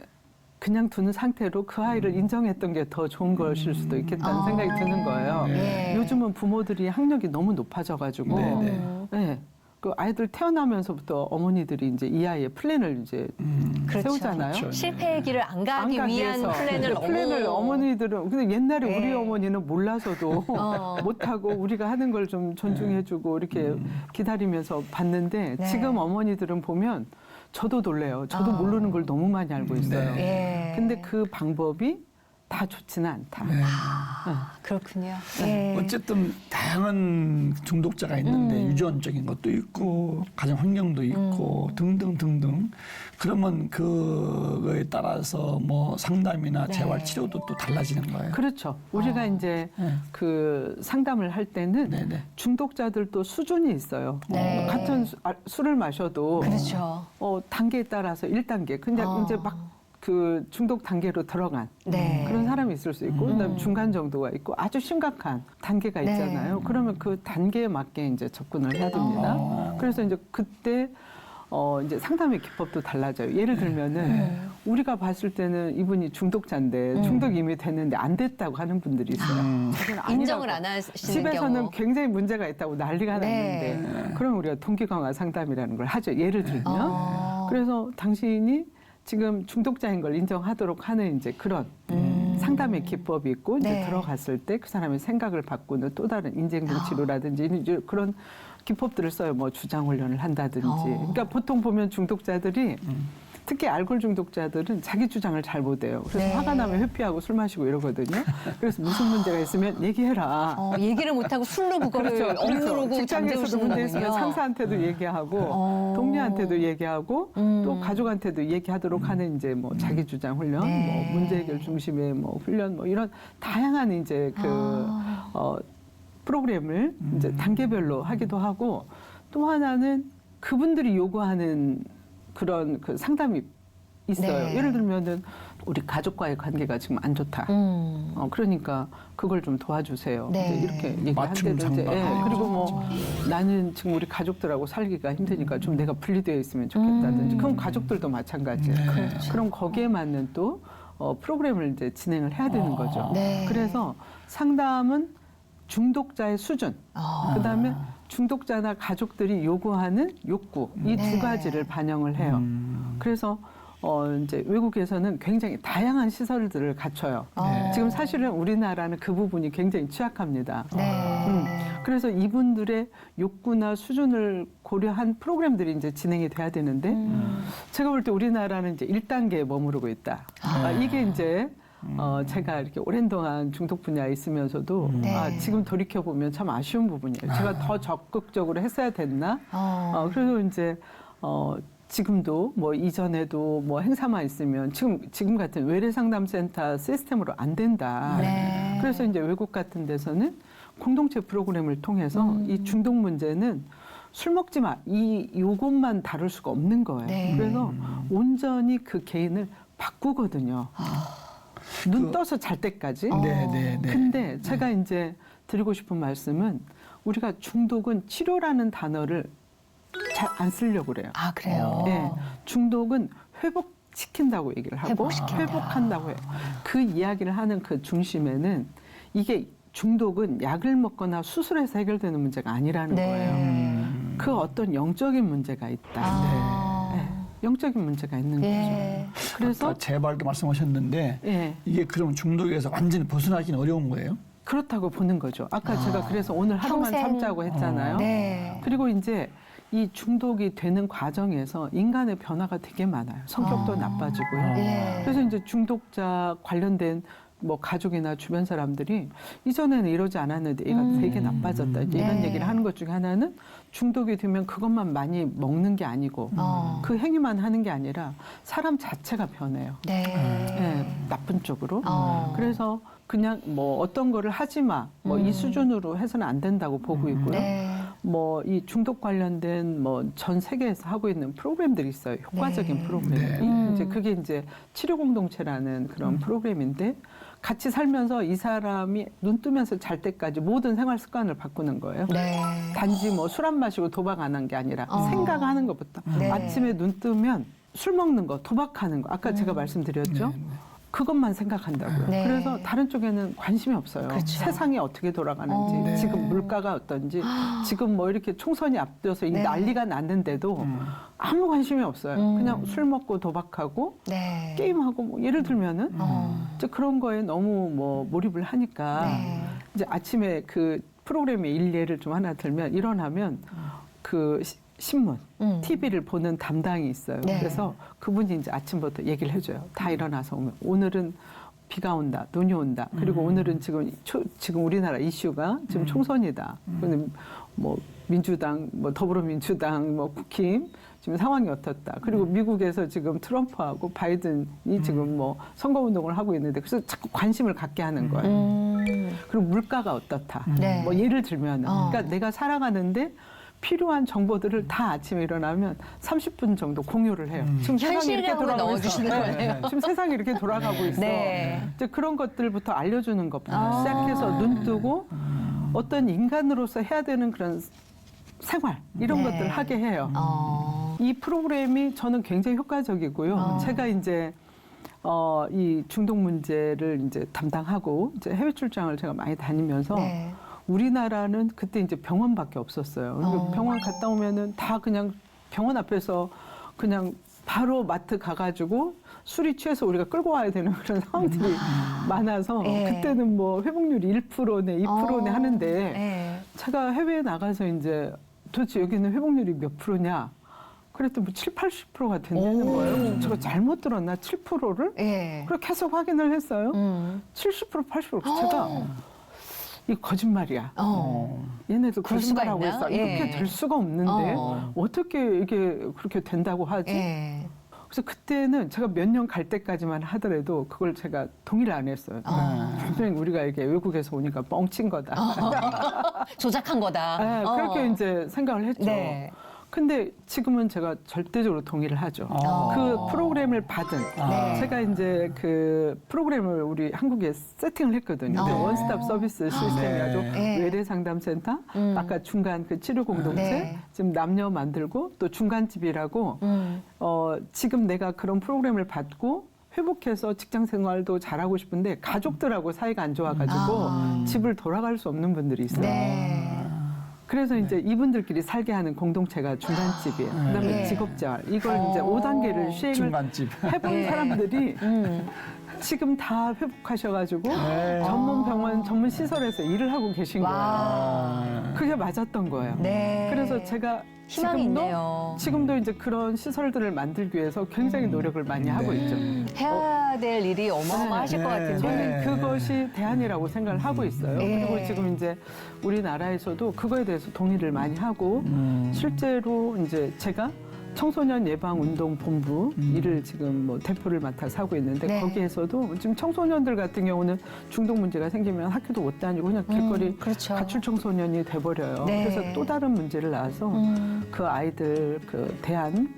두는 상태로 그 아이를 인정했던 게 더 좋은 것일 수도 있겠다는 생각이 드는 거예요. 네. 요즘은 부모들이 학력이 너무 높아져가지고 네, 네. 네. 그 아이들 태어나면서부터 어머니들이 이제 이 아이의 플랜을 이제 그렇죠. 세우잖아요. 그렇죠. 실패의 길을 안 가기 안 가기 위한 위해서. 플랜을 플랜을 어머니들은 근데 옛날에 네. 우리 어머니는 몰라서도 못하고 우리가 하는 걸 좀 존중해주고 이렇게 기다리면서 봤는데 네. 지금 어머니들은 보면 저도 놀래요. 저도 모르는 걸 너무 많이 알고 있어요. 예. 근데 그 방법이 다 좋지는 않다. 네. 그렇군요. 예. 어쨌든 다양한 중독자가 있는데 유전적인 것도 있고 가정 환경도 있고 등등등등. 그러면 그거에 따라서 뭐 상담이나 네. 재활 치료도 또 달라지는 거예요. 그렇죠. 우리가 이제 네. 그 상담을 할 때는 네네. 중독자들도 수준이 있어요. 네. 같은 술을 마셔도 그렇죠. 단계에 따라서 1단계. 근데 이제 막 그 중독 단계로 들어간 네. 그런 사람이 있을 수 있고 그다음에 중간 정도가 있고 아주 심각한 단계가 네. 있잖아요. 그러면 그 단계에 맞게 이제 접근을 해야 됩니다. 그래서 이제 그때 이제 상담의 기법도 달라져요. 예를 들면은 우리가 봤을 때는 이분이 중독자인데 중독이 이미 됐는데 안 됐다고 하는 분들이 있어요. 자기는 아니라고. 인정을 안 하시는 집에서는 경우. 굉장히 문제가 있다고 난리가 네. 났는데 그럼 우리가 동기 강화 상담이라는 걸 하죠. 예를 들면 그래서 당신이 지금 중독자인 걸 인정하도록 하는 이제 그런 상담의 기법이 있고 이제 네. 들어갔을 때 그 사람의 생각을 바꾸는 또 다른 인지행동 치료라든지 이제 그런 기법들을 써요. 뭐 주장 훈련을 한다든지. 그러니까 보통 보면 중독자들이 특히 알코올 중독자들은 자기 주장을 잘 못해요. 그래서 네. 화가 나면 회피하고 술 마시고 이러거든요. 그래서 무슨 문제가 있으면 얘기해라. 얘기를 못하고 술로 그거를 억누르고 직장에서도 잠재우시는 문제 있으면 거군요. 상사한테도 얘기하고 동료한테도 얘기하고 또 가족한테도 얘기하도록 하는 이제 뭐 자기 주장 훈련, 네. 뭐 문제 해결 중심의 뭐 훈련, 뭐 이런 다양한 이제 프로그램을 이제 단계별로 하기도 하고 또 하나는 그분들이 요구하는 그런 그 상담이 있어요. 네. 예를 들면은 우리 가족과의 관계가 지금 안 좋다. 그러니까 그걸 좀 도와주세요. 네. 이제 이렇게 맞춤 얘기한다든지. 상담. 예. 그리고 뭐 나는 지금 우리 가족들하고 살기가 힘드니까 좀 내가 분리되어 있으면 좋겠다든지. 그럼 가족들도 마찬가지예요. 그렇죠. 그럼 거기에 맞는 또 프로그램을 이제 진행을 해야 되는 거죠. 네. 그래서 상담은 중독자의 수준, 그다음에 중독자나 가족들이 요구하는 욕구 이 두 네. 가지를 반영을 해요. 그래서 이제 외국에서는 굉장히 다양한 시설들을 갖춰요. 지금 사실은 우리나라는 그 부분이 굉장히 취약합니다. 네. 그래서 이분들의 욕구나 수준을 고려한 프로그램들이 이제 진행이 돼야 되는데 제가 볼 때 우리나라는 이제 1단계에 머무르고 있다. 이게 이제 제가 이렇게 오랜 동안 중독 분야에 있으면서도 네. 지금 돌이켜 보면 참 아쉬운 부분이에요. 제가 더 적극적으로 했어야 됐나? 그래서 이제 지금도 뭐 이전에도 뭐 행사만 있으면 지금 같은 외래 상담센터 시스템으로 안 된다. 네. 그래서 이제 외국 같은 데서는 공동체 프로그램을 통해서 이 중독 문제는 술 먹지 마. 요것만 다룰 수가 없는 거예요. 네. 그래서 온전히 그 개인을 바꾸거든요. 눈 떠서 잘 때까지. 네. 근데 제가 이제 드리고 싶은 말씀은 우리가 중독은 치료라는 단어를 잘 안 쓰려고 그래요. 아, 그래요? 네, 중독은 회복시킨다고 얘기를 하고 회복시킨다. 회복한다고 해요. 그 이야기를 하는 그 중심에는 이게 중독은 약을 먹거나 수술해서 해결되는 문제가 아니라는 네. 거예요. 그 어떤 영적인 문제가 있다. 네, 영적인 문제가 있는 예. 거죠. 그래서 아까 재발도 말씀하셨는데 예, 이게 그럼 중독에서 완전히 벗어나기는 어려운 거예요? 그렇다고 보는 거죠. 아까 제가 그래서 오늘 하루만 평생. 참자고 했잖아요. 네. 그리고 이제 이 중독이 되는 과정에서 인간의 변화가 되게 많아요. 성격도 나빠지고요. 예. 그래서 이제 중독자 관련된 뭐 가족이나 주변 사람들이 이전에는 이러지 않았는데 얘가 되게 나빠졌다. 이제 이런 네. 얘기를 하는 것 중에 하나는 중독이 되면 그것만 많이 먹는 게 아니고 그 행위만 하는 게 아니라 사람 자체가 변해요. 네. 네, 나쁜 쪽으로. 그래서 그냥 뭐 어떤 거를 하지 마. 뭐 이 수준으로 해서는 안 된다고 보고 있고요. 네. 뭐 이 중독 관련된 뭐 전 세계에서 하고 있는 프로그램들이 있어요. 효과적인 네. 프로그램. 이제 그게 이제 치료 공동체라는 그런 프로그램인데 같이 살면서 이 사람이 눈 뜨면서 잘 때까지 모든 생활 습관을 바꾸는 거예요. 네. 단지 뭐 술 안 마시고 도박 안 한 게 아니라 생각하는 것부터. 네. 아침에 눈 뜨면 술 먹는 거, 도박하는 거. 아까 제가 말씀드렸죠. 그것만 생각한다고요. 네. 그래서 다른 쪽에는 관심이 없어요. 그렇죠. 세상이 어떻게 돌아가는지, 네. 지금 물가가 어떤지, 지금 뭐 이렇게 총선이 앞둬서 이 네. 난리가 났는데도 아무 관심이 없어요. 그냥 술 먹고 도박하고 네. 게임하고 뭐 예를 들면은 이제 그런 거에 너무 뭐 몰입을 하니까 네. 이제 아침에 그 프로그램의 일례를 좀 하나 들면 일어나면 그 신문, TV를 보는 담당이 있어요. 네. 그래서 그분이 이제 아침부터 얘기를 해줘요. 다 일어나서 오면 오늘은 비가 온다, 눈이 온다. 그리고 오늘은 지금 우리나라 이슈가 지금 총선이다. 그럼 뭐 민주당, 뭐 더불어민주당, 뭐 국힘 지금 상황이 어떻다. 그리고 미국에서 지금 트럼프하고 바이든이 지금 뭐 선거운동을 하고 있는데 그래서 자꾸 관심을 갖게 하는 거예요. 그리고 물가가 어떻다. 네. 뭐 예를 들면, 그러니까 내가 살아가는데 필요한 정보들을 다 아침에 일어나면 30분 정도 공유를 해요. 지금 세상이 이렇게 현실감을 돌아가고 넣어주시는 있어. 거네요. 지금 세상이 이렇게 돌아가고 있어. 네. 이제 그런 것들부터 알려주는 것부터 시작해서 눈 뜨고 어떤 인간으로서 해야 되는 그런 생활 이런 네. 것들을 하게 해요. 이 프로그램이 저는 굉장히 효과적이고요. 제가 이제 이 중독 문제를 이제 담당하고 이제 해외 출장을 제가 많이 다니면서 네. 우리나라는 그때 이제 병원밖에 없었어요. 그러니까 병원 갔다 오면은 다 그냥 병원 앞에서 그냥 바로 마트 가가지고 술이 취해서 우리가 끌고 와야 되는 그런 상황들이 많아서 예. 그때는 뭐 회복률이 1%네, 2%네 하는데 네. 제가 해외에 나가서 이제 도대체 여기는 회복률이 몇 프로냐? 그랬더니 뭐 7, 80%가 된다는 거예요. 제가 잘못 들었나 7%를? 예. 그렇게 계속 확인을 했어요. 70%, 80%. 제가 이 거짓말이야. 얘네도 그럴 수가 거짓말하고 있나? 있어. 예. 이렇게 될 수가 없는데 어. 어떻게 이게 그렇게 된다고 하지? 예. 그래서 그때는 제가 몇 년 갈 때까지만 하더라도 그걸 제가 동의를 안 했어요. 분명히 우리가 이게 외국에서 오니까 뻥친 거다. 조작한 거다. 네, 그렇게 이제 생각을 했죠. 네. 근데 지금은 제가 절대적으로 동의를 하죠. 아. 그 프로그램을 받은 네. 제가 이제 그 프로그램을 우리 한국에 세팅을 했거든요. 원스톱 서비스 시스템이라고 네. 외래 상담센터, 아까 중간 그 치료 공동체, 네. 지금 남녀 만들고 또 중간집이라고 지금 내가 그런 프로그램을 받고 회복해서 직장 생활도 잘하고 싶은데 가족들하고 사이가 안 좋아가지고 집을 돌아갈 수 없는 분들이 있어요. 네. 그래서 이제 이분들끼리 살게 하는 공동체가 중간집이에요. 그다음에 네. 직업재활. 이걸 이제 5단계를 시행을 중간집. 해본 네. 사람들이 지금 다 회복하셔가지고 네. 전문 병원, 전문 시설에서 일을 하고 계신 거예요. 아. 그게 맞았던 거예요. 네. 그래서 제가 희망이 있네요. 지금도 이제 그런 시설들을 만들기 위해서 굉장히 노력을 많이 하고 있죠. 해야 될 일이 어마어마하실 네. 것 같은데. 저는 그것이 대안이라고 생각을 하고 있어요. 네. 그리고 지금 이제 우리나라에서도 그거에 대해서 동의를 많이 하고 실제로 이제 제가 청소년 예방 운동 본부 일을 지금 뭐 대표를 맡아서 하고 있는데 네. 거기에서도 지금 청소년들 같은 경우는 중독 문제가 생기면 학교도 못 다니고 그냥 길거리 그렇죠. 가출 청소년이 돼버려요. 네. 그래서 또 다른 문제를 낳아서 그 아이들 그 대안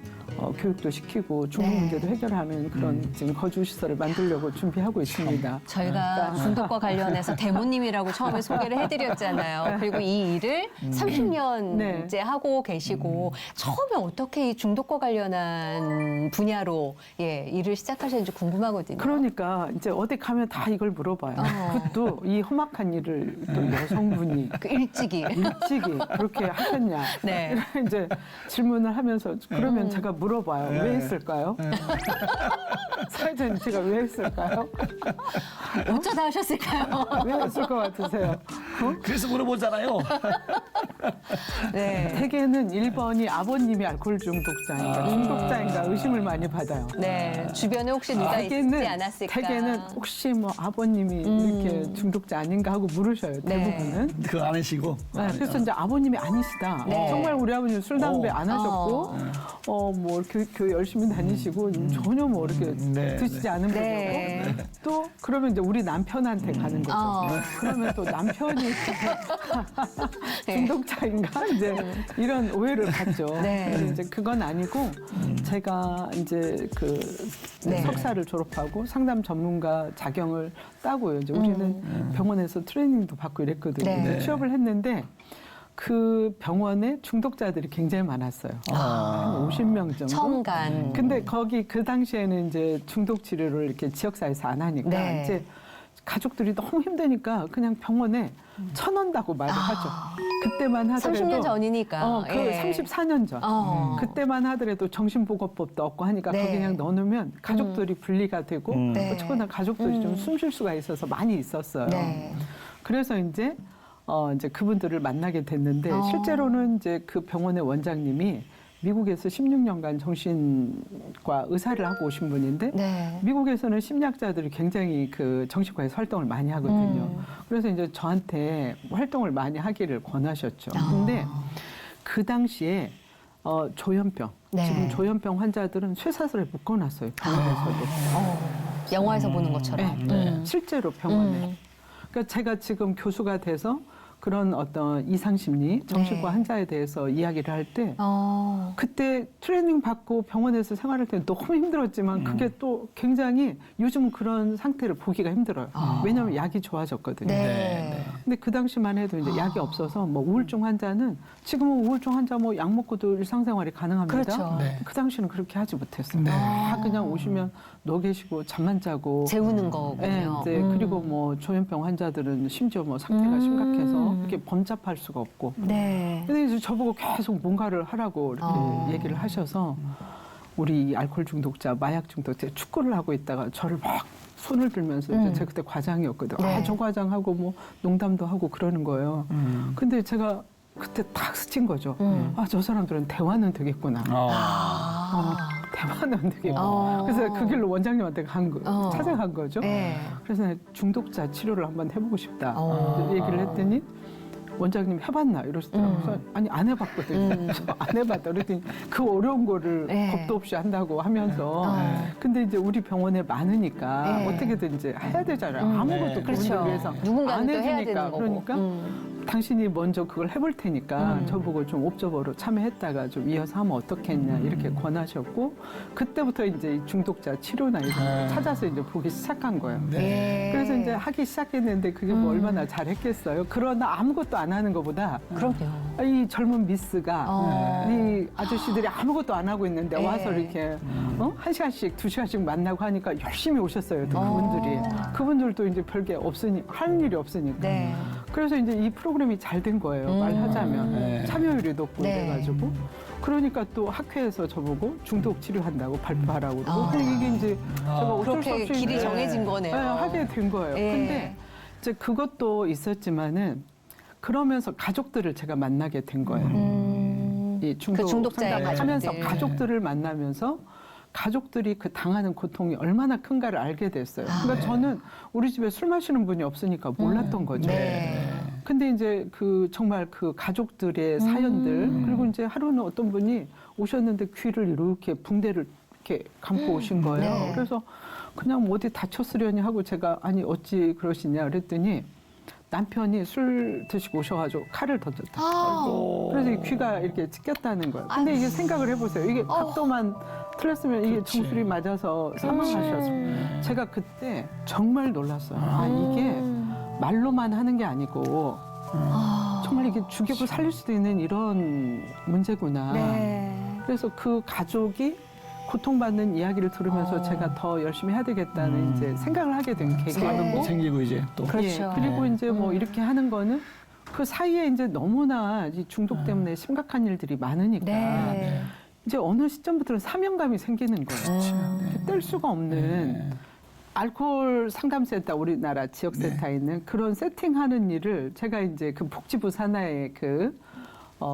교육도 시키고 중독 네. 문제도 해결하는 그런 지금 거주 시설을 만들려고 준비하고 있습니다. 저희가 중독과 관련해서 대모님이라고 처음에 소개를 해드렸잖아요. 그리고 이 일을 30년째 네. 하고 계시고 처음에 어떻게 이 중독과 관련한 분야로 일을 시작하셨는지 궁금하거든요. 그러니까 이제 어디 가면 다 이걸 물어봐요. 그것도 이 험악한 일을 또 여성분이 그 일찍이. 일찍이 그렇게 하셨냐? 네. 이런 이제 질문을 하면서 그러면 제가 물어봐요. 네. 왜 했을까요? 사회자님 제가 왜 했을까요? 어쩌다 하셨을까요? 왜 했을 것 같으세요? 그래서 물어보잖아요. 네. 대개는 1번이 아버님이 알코올 중독자인가 중독자인가 의심을 많이 받아요. 네. 주변에 혹시 누가 있지 않았을까? 대개는 혹시 뭐 아버님이 이렇게 중독자 아닌가 하고 물으셔요. 네. 대부분은. 그거 안 하시고. 네, 그래서 이제 아버님이 아니시다. 네. 정말 우리 아버님 술 담배 안 하셨고, 뭐 교회 열심히 다니시고 전혀 뭐 이렇게 네, 드시지 않은 분이고, 네. 또 그러면 이제 우리 남편한테 가는 거죠. 그러면 또 남편이 중독자인가 이제 이런 오해를 받죠. 네. 근데 이제 그건 아니고 제가 이제 그 네. 석사를 졸업하고 상담 전문가 자격을 따고요. 이제 우리는 병원에서 트레이닝도 받고 이랬거든요. 네. 근데 취업을 했는데 그 병원에 중독자들이 굉장히 많았어요. 한 50명 정도. 처음 간. 근데 거기 그 당시에는 이제 중독 치료를 이렇게 지역사회에서 안 하니까 네. 이제 가족들이 너무 힘드니까 그냥 병원에 쳐넣는다고 말을 하죠. 그때만 하더라도 30년 전이니까. 그 34년 전. 그때만 하더라도 정신보건법도 없고 하니까 네. 거기 그냥 넣어놓으면 가족들이 분리가 되고 네. 어쨌거나 가족들이 좀 숨 쉴 수가 있어서 많이 있었어요. 네. 그래서 이제 그분들을 만나게 됐는데 실제로는 이제 그 병원의 원장님이 미국에서 16년간 정신과 의사를 하고 오신 분인데 네. 미국에서는 심리학자들이 굉장히 그 정신과에서 활동을 많이 하거든요. 그래서 이제 저한테 활동을 많이 하기를 권하셨죠. 근데 그 당시에 조현병, 네. 지금 조현병 환자들은 쇠사슬에 묶어놨어요. 병원에서도. 영화에서 보는 것처럼. 네. 실제로 병원에. 그러니까 제가 지금 교수가 돼서 그런 어떤 이상심리, 정신과 네. 환자에 대해서 이야기를 할 때 그때 트레이닝 받고 병원에서 생활할 때는 너무 힘들었지만 그게 또 굉장히 요즘은 그런 상태를 보기가 힘들어요. 왜냐하면 약이 좋아졌거든요. 네. 근데 그 당시만 해도 이제 약이 없어서 뭐 우울증 환자는 지금은 우울증 환자 뭐 약 먹고도 일상생활이 가능합니다. 그렇죠. 네. 그 당시는 그렇게 하지 못했어요. 네. 다 그냥 오시면 누워 계시고 잠만 자고 재우는 거군요. 네, 이제 그리고 뭐 조현병 환자들은 심지어 뭐 상태가 심각해서 이렇게 범잡할 수가 없고. 네. 근데 이제 저보고 계속 뭔가를 하라고 이렇게 얘기를 하셔서 우리 알코올 중독자, 마약 중독자 축구를 하고 있다가 저를 막 손을 들면서 이제 제가 그때 과장이었거든요. 네. 저 과장하고 뭐 농담도 하고 그러는 거예요. 근데 제가 그때 탁 스친 거죠. 아, 저 사람들은 대화는 되겠구나. 대화는 되겠구나. 그래서 그 길로 원장님한테 찾아간 거죠. 네. 그래서 중독자 치료를 한번 해보고 싶다. 얘기를 했더니 원장님 해봤나 이러시더라고요. 그래서 아니 안 해봤거든요. 그래서 안 해봤다. 그랬더니 그 어려운 거를 네. 겁도 없이 한다고 하면서 근데 이제 우리 병원에 많으니까 네. 어떻게든 이제 해야 되잖아요. 아무것도 그분들 그렇죠. 위해서 누군가는 안 또 해야 해주니까. 되는 거고. 그러니까 당신이 먼저 그걸 해볼 테니까 저보고 좀 옵저버로 참여했다가 좀 이어서 하면 어떻겠냐 이렇게 권하셨고 그때부터 이제 중독자 치료나 이런 거 찾아서 이제 보기 시작한 거예요. 예. 그래서 이제 하기 시작했는데 그게 뭐 얼마나 잘했겠어요. 그러나 아무것도 안 하는 것보다 그럼요. 이 젊은 미스가 이 아저씨들이 아무것도 안 하고 있는데 네. 와서 이렇게 1시간씩 2시간씩 만나고 하니까 열심히 오셨어요. 또 그분들이. 그분들도 이제 별게 없으니 할 일이 없으니까. 네. 그래서 이제 이 프로그램이 잘 된 거예요. 말하자면 네. 참여율이 높고 네. 그래가지고 그러니까 또 학회에서 저보고 중독 치료한다고 발표하라고 그러고 근데 이게 이제 제가 어쩔 수 그렇게 없이 길이 이제 정해진 거네요. 하게 된 거예요. 예. 근데 이제 그것도 있었지만은 그러면서 가족들을 제가 만나게 된 거예요. 이 그 중독자의 상담을 하면서 가족들. 가족들을 만나면서 가족들이 그 당하는 고통이 얼마나 큰가를 알게 됐어요. 그러니까 저는 우리 집에 술 마시는 분이 없으니까 몰랐던 거죠. 네. 근데 이제 그 정말 그 가족들의 사연들 그리고 이제 하루는 어떤 분이 오셨는데 귀를 이렇게 붕대를 이렇게 감고 오신 거예요. 네. 그래서 그냥 뭐 어디 다쳤으려니 하고 제가 아니 어찌 그러시냐 그랬더니 남편이 술 드시고 오셔가지고 칼을 던졌다. 그래서 이 귀가 이렇게 찢겼다는 거예요. 근데 이게 생각을 해보세요. 이게 각도만 틀렸으면 이게 그렇지. 정수리 맞아서 사망하셨어요. 제가 그때 정말 놀랐어요. 아, 이게 말로만 하는 게 아니고 정말 이게 죽이고 살릴 수도 있는 이런 문제구나. 네. 그래서 그 가족이 고통받는 이야기를 들으면서 제가 더 열심히 해야 되겠다는 이제 생각을 하게 된 사람도 계기였고 생기고 이제 또 그렇죠. 그리고 이제 뭐 이렇게 하는 거는 그 사이에 이제 너무나 이 중독 때문에 심각한 일들이 많으니까 네. 이제 어느 시점부터는 사명감이 생기는 거예요. 뗄 수가 없는 알코올 상담센터 우리나라 지역센터에 있는 그런 세팅하는 일을 제가 이제 그 복지부 산하에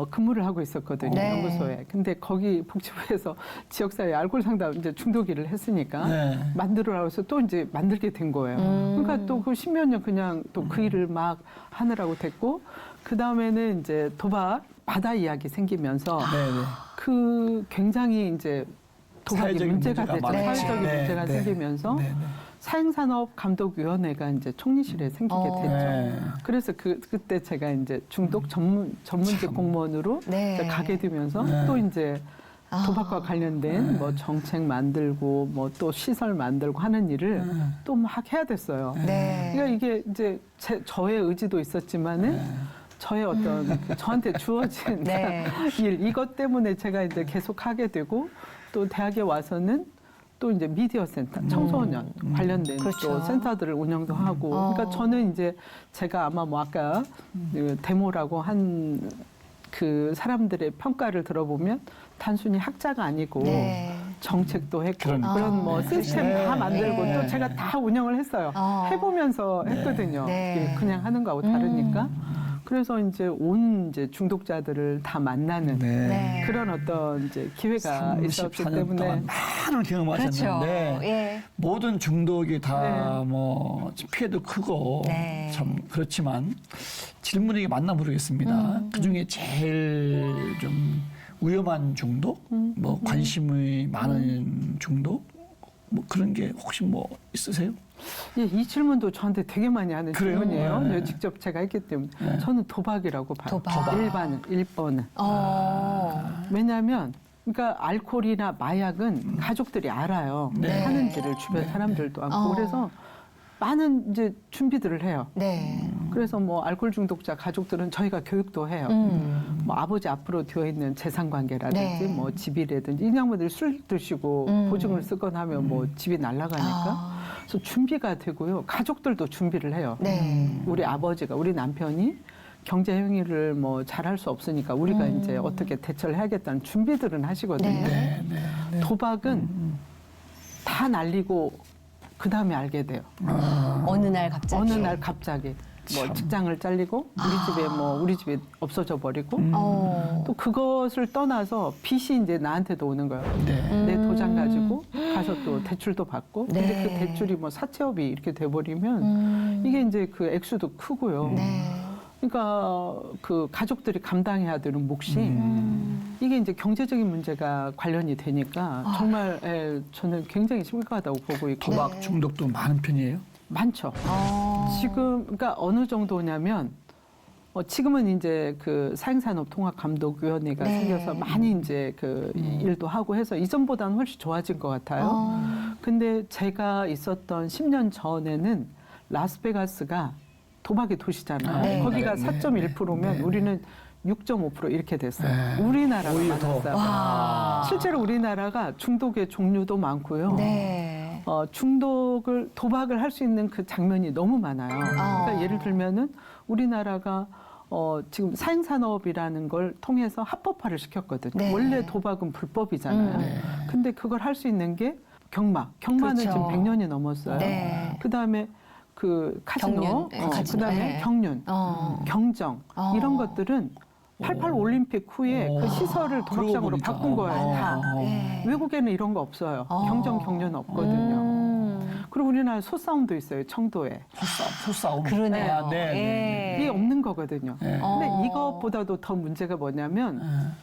근무를 하고 있었거든요. 네. 연구소에. 근데 거기 복지부에서 지역사회 알코올 상담 이제 중독일을 했으니까 네. 만들어라고 해서 또 이제 만들게 된 거예요. 그러니까 또 그 십몇 년 그냥 또 그 일을 막 하느라고 됐고 그 다음에는 이제 도박 바다 이야기 생기면서 네네. 그 굉장히 이제 도박이 사회적인 문제가 문제가 됐죠. 많았죠. 사회적인 네, 문제가 네. 생기면서 네네. 사행산업감독위원회가 이제 총리실에 생기게 됐죠. 네. 그래서 그때 제가 이제 중독 전문직 공무원으로 네. 이제 가게 되면서 네. 또 이제 도박과 관련된 뭐 정책 만들고 뭐 또 시설 만들고 하는 일을 또 막 해야 됐어요. 네. 그러니까 이게 이제 저의 의지도 있었지만은 저의 어떤 저한테 주어진 네. 일 이것 때문에 제가 이제 계속 하게 되고 또 대학에 와서는 또 이제 미디어 센터, 청소년 관련된 그렇죠. 또 센터들을 운영도 하고 그러니까 저는 이제 제가 아마 뭐 아까 그 데모라고 한 그 사람들의 평가를 들어보면 단순히 학자가 아니고 네. 정책도 했고 그러니까. 그런 뭐 시스템 네. 다 만들고 네. 또 제가 다 운영을 했어요. 해보면서 했거든요. 네. 이게 그냥 하는 거하고 다르니까. 그래서 이제 온 이제 중독자들을 다 만나는 네. 네. 그런 어떤 이제 기회가 있었기 34년 때문에 동안 많은 경험하셨는데 그렇죠. 예. 모든 중독이 다 네. 뭐 피해도 크고 네. 참 그렇지만 질문이 맞나 모르겠습니다. 그 중에 제일 좀 위험한 중독, 뭐 관심이 많은 중독, 뭐 그런 게 혹시 뭐 있으세요? 예, 이 질문도 저한테 되게 많이 하는 그래요? 질문이에요. 네. 네, 직접 제가 했기 때문에 네. 저는 도박이라고 봐요. 도박. 1번은. 왜냐하면 그러니까 알코올이나 마약은 가족들이 알아요. 네. 하는지를 주변 사람들도 알고 어. 그래서 많은 이제 준비들을 해요. 네. 그래서 뭐 알코올 중독자 가족들은 저희가 교육도 해요. 뭐 아버지 앞으로 되어 있는 재산 관계라든지 네. 뭐 집이라든지 이 양반들이 술 드시고 보증을 쓰거나 하면 뭐 집이 날아가니까 그래서 준비가 되고요. 가족들도 준비를 해요. 네. 우리 아버지가 우리 남편이 경제 행위를 뭐 잘할 수 없으니까 우리가 이제 어떻게 대처를 해야겠다는 준비들은 하시거든요. 네. 도박은 다 날리고 그 다음에 알게 돼요. 어느 날 갑자기. 어느 날 갑자기 뭐 직장을 잘리고 우리 집에 없어져 버리고 또 그것을 떠나서 빚이 이제 나한테도 오는 거예요. 네. 내 도장 가지고 가서 또 대출도 받고 근데 네. 그 대출이 뭐 사채업이 이렇게 돼버리면 이게 이제 그 액수도 크고요. 네. 그러니까 그 가족들이 감당해야 되는 몫이 이게 이제 경제적인 문제가 관련이 되니까 정말 저는 굉장히 심각하다고 보고 있고 도박 중독도 많은 편이에요? 많죠. 지금 그러니까 어느 정도냐면 지금은 이제 그 사행산업통합감독위원회가 네. 생겨서 많이 이제 그 일도 하고 해서 이전보다는 훨씬 좋아진 것 같아요. 근데 제가 있었던 10년 전에는 라스베가스가 도박의 도시잖아요. 네. 거기가 네. 4.1%면 네. 우리는 6.5% 이렇게 됐어요. 네. 우리나라가 오히려 더. 많았어요. 와. 실제로 우리나라가 중독의 종류도 많고요. 네. 도박을 할 수 있는 그 장면이 너무 많아요. 그러니까 예를 들면은 우리나라가 지금 사행산업이라는 걸 통해서 합법화를 시켰거든요. 네. 원래 도박은 불법이잖아요. 근데 그걸 할 수 있는 게 경마는 그렇죠. 지금 100년이 넘었어요. 네. 그다음에 그 카지노, 경륜. 네, 카지노. 그다음에 네. 경륜, 경정 이런 것들은 88 올림픽 후에 그 시설을 도박장으로 보니까. 바꾼 거예요. 다. 네. 외국에는 이런 거 없어요. 경정, 경륜 없거든요. 그리고 우리나라 소싸움도 있어요. 청도에. 소싸움. 그러네요. 아, 네, 네, 이게 없는 거거든요. 네. 근데 이것보다도 더 문제가 뭐냐면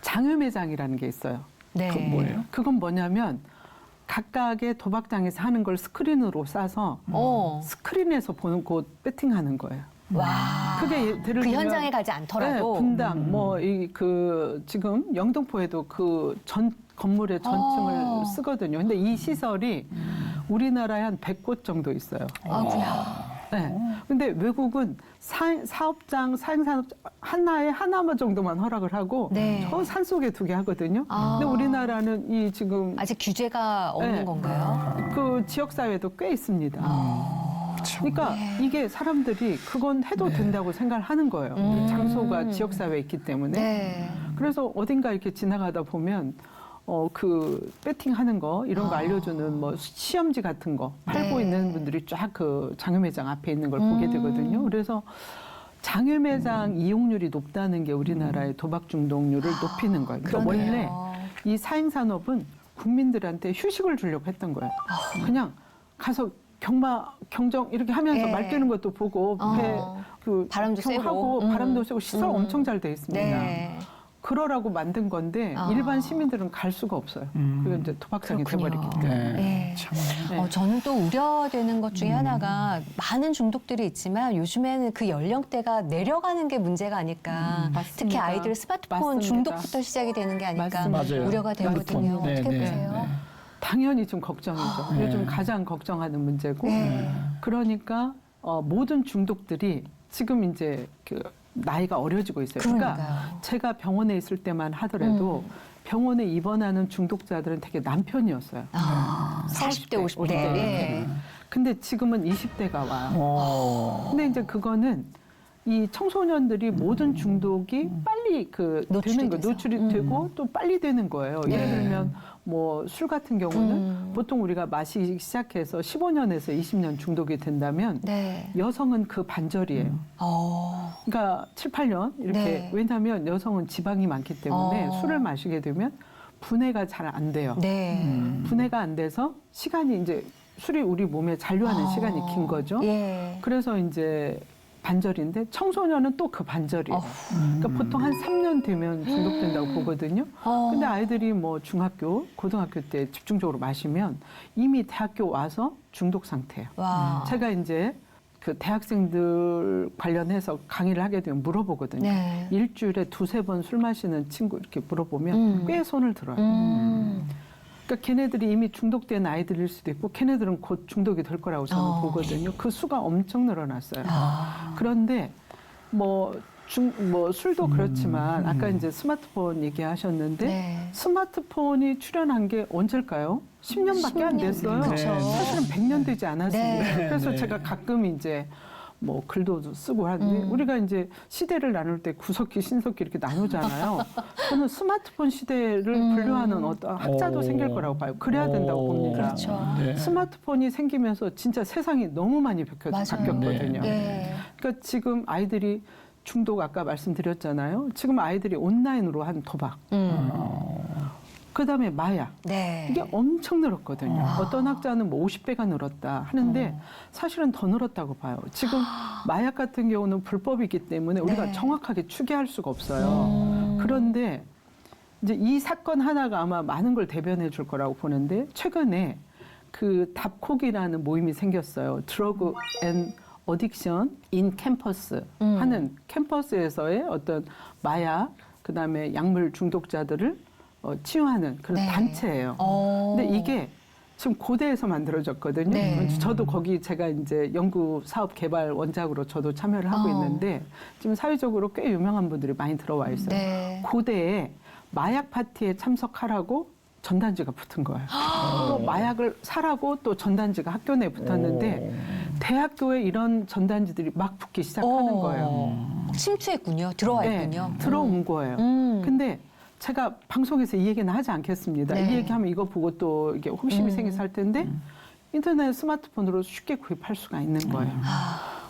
장외매장이라는 게 있어요. 네. 그건 뭐예요? 그건 뭐냐면 각각의 도박장에서 하는 걸 스크린으로 싸서 스크린에서 보는 곳 배팅하는 거예요. 와. 그게 예를 그 들면 현장에 가지 않더라도. 네, 분당 지금 영등포에도 그 전 건물의 전층을 쓰거든요. 근데 이 시설이 우리나라에 한 100곳 정도 있어요. 아구야. 네. 근데 외국은 사업장, 사행산업 하나만 정도만 허락을 하고 네. 저 산속에 2개 하거든요. 근데 우리나라는 이 지금 아직 규제가 없는 네. 건가요? 그 지역사회도 꽤 있습니다. 그러니까 이게 사람들이 그건 해도 된다고 생각을 하는 거예요. 그 장소가 지역사회에 있기 때문에. 네. 그래서 어딘가 이렇게 지나가다 보면 그 배팅하는 거 이런 거 알려주는 뭐 시험지 같은 거 팔고 네. 있는 분들이 쫙 그 장외매장 앞에 있는 걸 보게 되거든요. 그래서 장외매장 이용률이 높다는 게 우리나라의 도박 중독률을 높이는 거예요. 그러니까 원래 그러네요. 이 사행산업은 국민들한테 휴식을 주려고 했던 거예요. 그냥 가서 경정 이렇게 하면서 네. 말 뛰는 것도 보고 바람도 쐬고. 하고 바람도 쐬고 시설 엄청 잘 돼 있습니다. 네. 그러라고 만든 건데 일반 시민들은 갈 수가 없어요. 그리고 이제 도박장이 그렇군요. 돼버리기 때문에. 네. 참. 네. 저는 또 우려되는 것 중에 하나가 많은 중독들이 있지만 요즘에는 그 연령대가 내려가는 게 문제가 아닐까. 맞습니다. 특히 아이들 스마트폰 맞습니다. 중독부터 시작이 되는 게 아닐까 맞습니다. 맞아요. 우려가 되거든요. 핸드폰. 어떻게 네, 보세요? 네, 네. 당연히 좀 걱정이죠. 네. 요즘 가장 걱정하는 문제고. 네. 그러니까 모든 중독들이 지금 이제 그 나이가 어려지고 있어요. 그러니까 그러니까요. 제가 병원에 있을 때만 하더라도 병원에 입원하는 중독자들은 되게 남편이었어요. 40대, 50대. 네. 예. 근데 지금은 20대가 와요. 근데 이제 그거는 이 청소년들이 모든 중독이 빨리 노출이 되는 거 돼서. 노출이 되고 또 빨리 되는 거예요. 예를 들면 뭐 술 같은 경우는 보통 우리가 마시기 시작해서 15년에서 20년 중독이 된다면 네. 여성은 그 반절이에요. 그러니까 7, 8년 이렇게 네. 왜냐하면 여성은 지방이 많기 때문에 술을 마시게 되면 분해가 잘 안 돼요. 네. 분해가 안 돼서 시간이 이제 술이 우리 몸에 잔류하는 시간이 긴 거죠. 예. 그래서 이제 반절인데 청소년은 또 그 반절이에요. 그러니까 보통 한 3년 되면 중독된다고 보거든요. 근데 아이들이 뭐 중학교, 고등학교 때 집중적으로 마시면 이미 대학교 와서 중독 상태예요. 와. 제가 이제 그 대학생들 관련해서 강의를 하게 되면 물어보거든요. 네. 일주일에 2-3번 술 마시는 친구 이렇게 물어보면 꽤 손을 들어요. 그러니까 걔네들이 이미 중독된 아이들일 수도 있고 걔네들은 곧 중독이 될 거라고 저는 보거든요. 그 수가 엄청 늘어났어요. 그런데 뭐 술도 그렇지만 아까 이제 스마트폰 얘기하셨는데 네. 스마트폰이 출현한 게 언제일까요? 10년밖에 안 됐어요. 그렇죠. 사실은 100년 되지 않았습니다. 네. 그래서 네. 제가 가끔 이제 뭐 글도 쓰고 하는데 우리가 이제 시대를 나눌 때 구석기, 신석기 이렇게 나누잖아요. 저는 스마트폰 시대를 분류하는 어떤 학자도 오. 생길 거라고 봐요. 그래야 된다고 봅니다. 그렇죠. 네. 스마트폰이 생기면서 진짜 세상이 너무 많이 맞아요. 바뀌었거든요. 네. 그러니까 지금 아이들이 중독 아까 말씀드렸잖아요. 지금 아이들이 온라인으로 한 도박, 그다음에 마약. 네. 이게 엄청 늘었거든요. 어떤 학자는 뭐 50배가 늘었다 하는데 사실은 더 늘었다고 봐요. 지금 마약 같은 경우는 불법이기 때문에 우리가 네. 정확하게 추계할 수가 없어요. 그런데 이제 이 사건 하나가 아마 많은 걸 대변해 줄 거라고 보는데 최근에 그 답콕이라는 모임이 생겼어요. 드러그 앤 어딕션 인 캠퍼스 하는 캠퍼스에서의 어떤 마약 그다음에 약물 중독자들을 치유하는 그런 네. 단체예요. 근데 이게 지금 고대에서 만들어졌거든요. 네. 저도 거기 제가 이제 연구 사업 개발 원작으로 저도 참여를 하고 있는데 지금 사회적으로 꽤 유명한 분들이 많이 들어와 있어요. 네. 고대에 마약 파티에 참석하라고 전단지가 붙은 거예요. 또 마약을 사라고 또 전단지가 학교 내에 붙었는데 대학교에 이런 전단지들이 막 붙기 시작하는 거예요. 침투했군요. 들어와 있군요. 네, 들어온 거예요. 근데 제가 방송에서 이 얘기는 하지 않겠습니다. 네. 이 얘기하면 이거 보고 또 이게 호기심이 생겨서 할 텐데 인터넷 스마트폰으로 쉽게 구입할 수가 있는 거예요.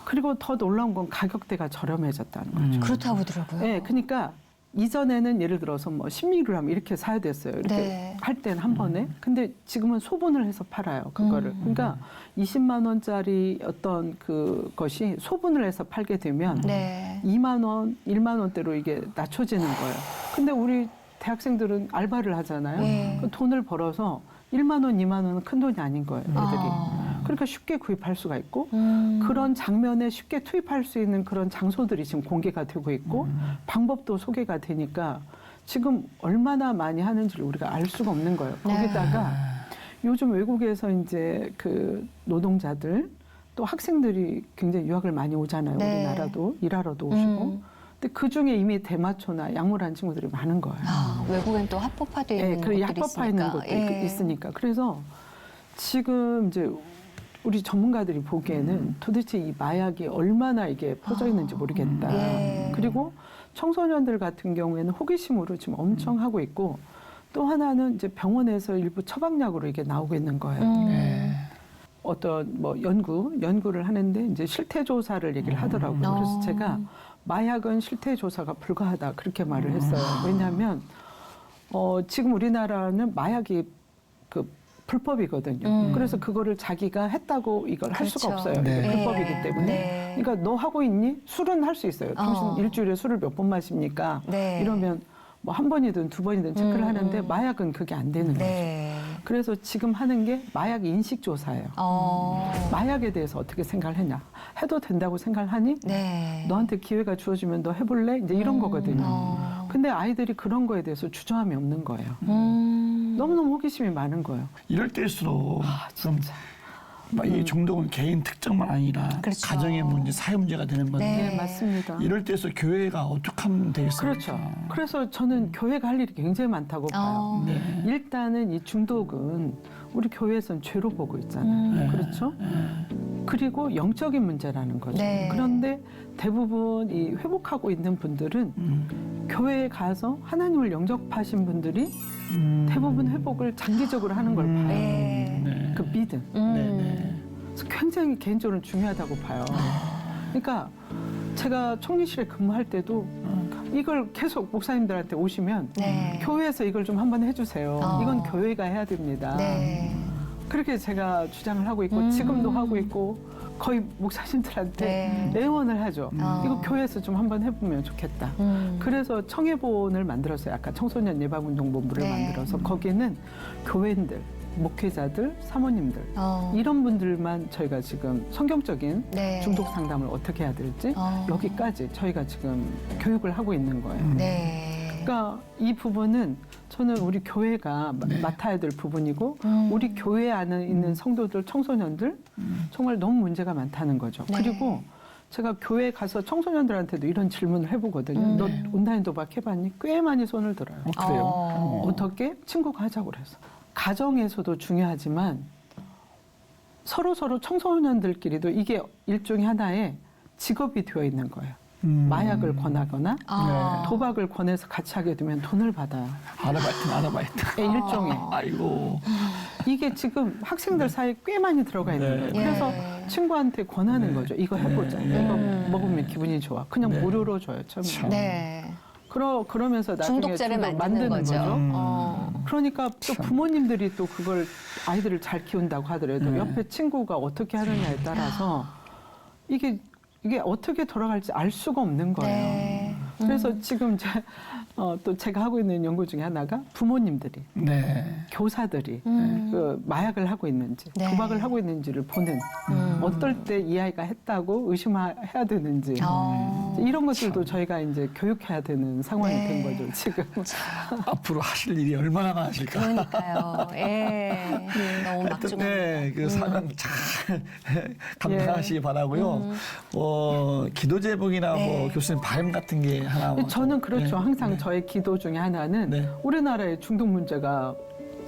그리고 더 놀라운 건 가격대가 저렴해졌다는 거죠. 그렇다고 하더라고요. 네, 그러니까 이전에는 예를 들어서 뭐 10mg 이렇게 사야 됐어요. 이렇게 네. 할 때는 한 번에. 근데 지금은 소분을 해서 팔아요. 그거를. 그러니까 20만 원짜리 어떤 그것이 소분을 해서 팔게 되면 네. 2만 원, 1만 원대로 이게 낮춰지는 거예요. 근데 우리 대학생들은 알바를 하잖아요. 네. 그 돈을 벌어서 1만 원, 2만 원은 큰 돈이 아닌 거예요, 애들이. 그러니까 쉽게 구입할 수가 있고 그런 장면에 쉽게 투입할 수 있는 그런 장소들이 지금 공개가 되고 있고 방법도 소개가 되니까 지금 얼마나 많이 하는지를 우리가 알 수가 없는 거예요. 네. 거기다가 요즘 외국에서 이제 그 노동자들 또 학생들이 굉장히 유학을 많이 오잖아요. 네. 우리나라도 일하러도 오시고. 근데 그 중에 이미 대마초나 약물한 친구들이 많은 거예요. 외국엔 또 합법화되어 있는 그 것들이 약법화 있는 것도 예. 있으니까. 그래서 지금 이제 우리 전문가들이 보기에는 도대체 이 마약이 얼마나 이게 퍼져 있는지 모르겠다. 예. 그리고 청소년들 같은 경우에는 호기심으로 지금 엄청 하고 있고 또 하나는 이제 병원에서 일부 처방약으로 이게 나오고 있는 거예요. 네. 어떤 뭐 연구를 하는데 이제 실태 조사를 얘기를 하더라고요. 그래서 제가 마약은 실태 조사가 불가하다 그렇게 말을 했어요. 왜냐하면 지금 우리나라는 마약이 그 불법이거든요. 그래서 그거를 자기가 했다고 이걸 할 수가 그렇죠. 없어요. 네. 이게 불법이기 네. 때문에. 네. 그러니까 너 하고 있니? 술은 할 수 있어요. 당신 일주일에 술을 몇 번 마십니까? 네. 이러면 뭐 한 번이든 두 번이든 체크를 하는데 마약은 그게 안 되는 거죠. 네. 그래서 지금 하는 게 마약 인식 조사예요. 마약에 대해서 어떻게 생각을 했냐? 해도 된다고 생각하니? 네. 너한테 기회가 주어지면 너 해볼래? 이제 이런 거거든요. 근데 아이들이 그런 거에 대해서 주저함이 없는 거예요. 너무너무 호기심이 많은 거예요. 이럴 때일수록 좀 이 중독은 개인 특정만 아니라 그렇죠. 가정의 문제, 사회 문제가 되는 건데 네. 네, 맞습니다. 이럴 때일수록 교회가 어떻게 하면 되겠습니까? 그렇죠. 그래서 저는 교회가 할 일이 굉장히 많다고 봐요. 네. 일단은 이 중독은 우리 교회에서는 죄로 보고 있잖아요. 그렇죠? 그리고 영적인 문제라는 거죠. 네. 그런데 대부분 이 회복하고 있는 분들은 교회에 가서 하나님을 영접하신 분들이 대부분 회복을 장기적으로 하는 걸 봐요. 네. 네. 그 믿음. 네. 그래서 굉장히 개인적으로 중요하다고 봐요. 그러니까 제가 총리실에 근무할 때도 이걸 계속 목사님들한테 오시면 네. 교회에서 이걸 좀 한번 해주세요. 이건 교회가 해야 됩니다. 네. 그렇게 제가 주장을 하고 있고 지금도 하고 있고 거의 목사님들한테 네. 애원을 하죠. 이거 교회에서 좀 한번 해보면 좋겠다. 그래서 청해본을 만들었어요. 아까 청소년 예방운동본부를 네. 만들어서 거기는 교회인들, 목회자들, 사모님들 이런 분들만 저희가 지금 성경적인 네. 중독 상담을 어떻게 해야 될지 여기까지 저희가 지금 교육을 하고 있는 거예요. 네. 그러니까 이 부분은 저는 우리 교회가 맡아야 될 부분이고 우리 교회 안에 있는 성도들, 청소년들 정말 너무 문제가 많다는 거죠. 네. 그리고 제가 교회 가서 청소년들한테도 이런 질문을 해보거든요. 너 온라인 도박 해봤니? 꽤 많이 손을 들어요. 그래요? 어떻게? 친구가 하자고 그래서. 가정에서도 중요하지만 서로 청소년들끼리도 이게 일종의 하나의 직업이 되어 있는 거예요. 음. 마약을 권하거나 아. 도박을 권해서 같이 하게 되면 돈을 받아요. 아르바이트. 일종의. 아이고. 이게 지금 학생들 사이에 꽤 많이 들어가 있는 네. 거예요. 그래서 예. 친구한테 권하는 네. 거죠. 이거 해보자. 네. 이거 먹으면 기분이 좋아. 그냥 네. 무료로 줘요. 처음에. 참. 네. 그러면서 나중에 중독자를 중독 만드는 거죠. 음. 그러니까 또 참. 부모님들이 또 그걸 아이들을 잘 키운다고 하더라도 네. 옆에 친구가 어떻게 하느냐에 따라서 이게 어떻게 돌아갈지 알 수가 없는 거예요. 네. 그래서 지금 또 제가 하고 있는 연구 중에 하나가 부모님들이 네. 교사들이 음. 그 마약을 하고 있는지 네. 도박을 하고 있는지를 보는 어떨 때 이 아이가 했다고 의심해야 되는지 이런 것들도 저희가 이제 교육해야 되는 상황이 네. 된 거죠 지금. 앞으로 하실 일이 얼마나 많으실까. 그러니까요. 예. 너무 하여튼 막중합니다. 네, 그 사명 잘 감당하시기 바라고요. 기도 제목이나 네. 뭐 교수님 바람 같은 게 하나. 저는 그렇죠. 네. 항상 네. 저의 기도 중에 하나는 네. 우리나라의 중독 문제가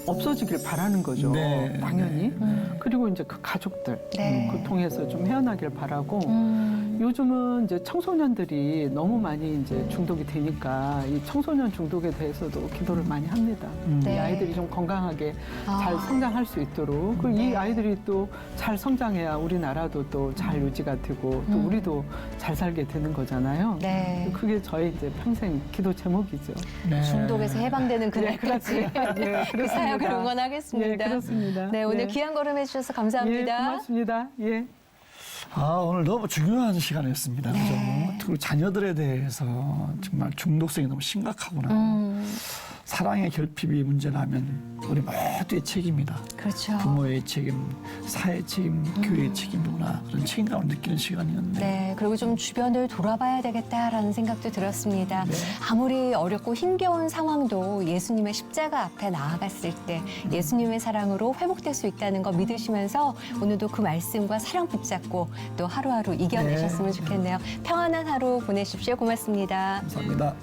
없어지길 바라는 거죠. 네. 당연히. 그리고 이제 그 가족들 네. 그 통해서 좀 헤어나길 바라고. 요즘은 이제 청소년들이 너무 많이 이제 중독이 되니까 이 청소년 중독에 대해서도 기도를 많이 합니다. 네. 이 아이들이 좀 건강하게 아. 잘 성장할 수 있도록 그리고 이 아이들이 또 잘 성장해야 우리나라도 또 잘 유지가 되고 또 우리도 잘 살게 되는 거잖아요. 네. 그게 저의 이제 평생 기도 제목이죠. 네. 중독에서 해방되는 그날까지 예, 그 그렇습니다. 사역을 응원하겠습니다. 예, 그렇습니다. 네, 오늘 예. 귀한 걸음 해주셔서 예, 감사합니다. 고맙습니다. 예. 오늘 너무 중요한 시간이었습니다. 그죠? 네. 그리고 자녀들에 대해서 정말 중독성이 너무 심각하구나. 사랑의 결핍이 문제라면 우리 모두의 책임이다. 그렇죠. 부모의 책임, 사회의 책임, 교회의 책임이구나. 그런 책임감을 느끼는 시간이었네요. 네, 그리고 좀 주변을 돌아봐야 되겠다라는 생각도 들었습니다. 네. 아무리 어렵고 힘겨운 상황도 예수님의 십자가 앞에 나아갔을 때 예수님의 사랑으로 회복될 수 있다는 거 믿으시면서 오늘도 그 말씀과 사랑 붙잡고 또 하루하루 이겨내셨으면 좋겠네요. 평안한 하루 보내십시오. 고맙습니다. 감사합니다.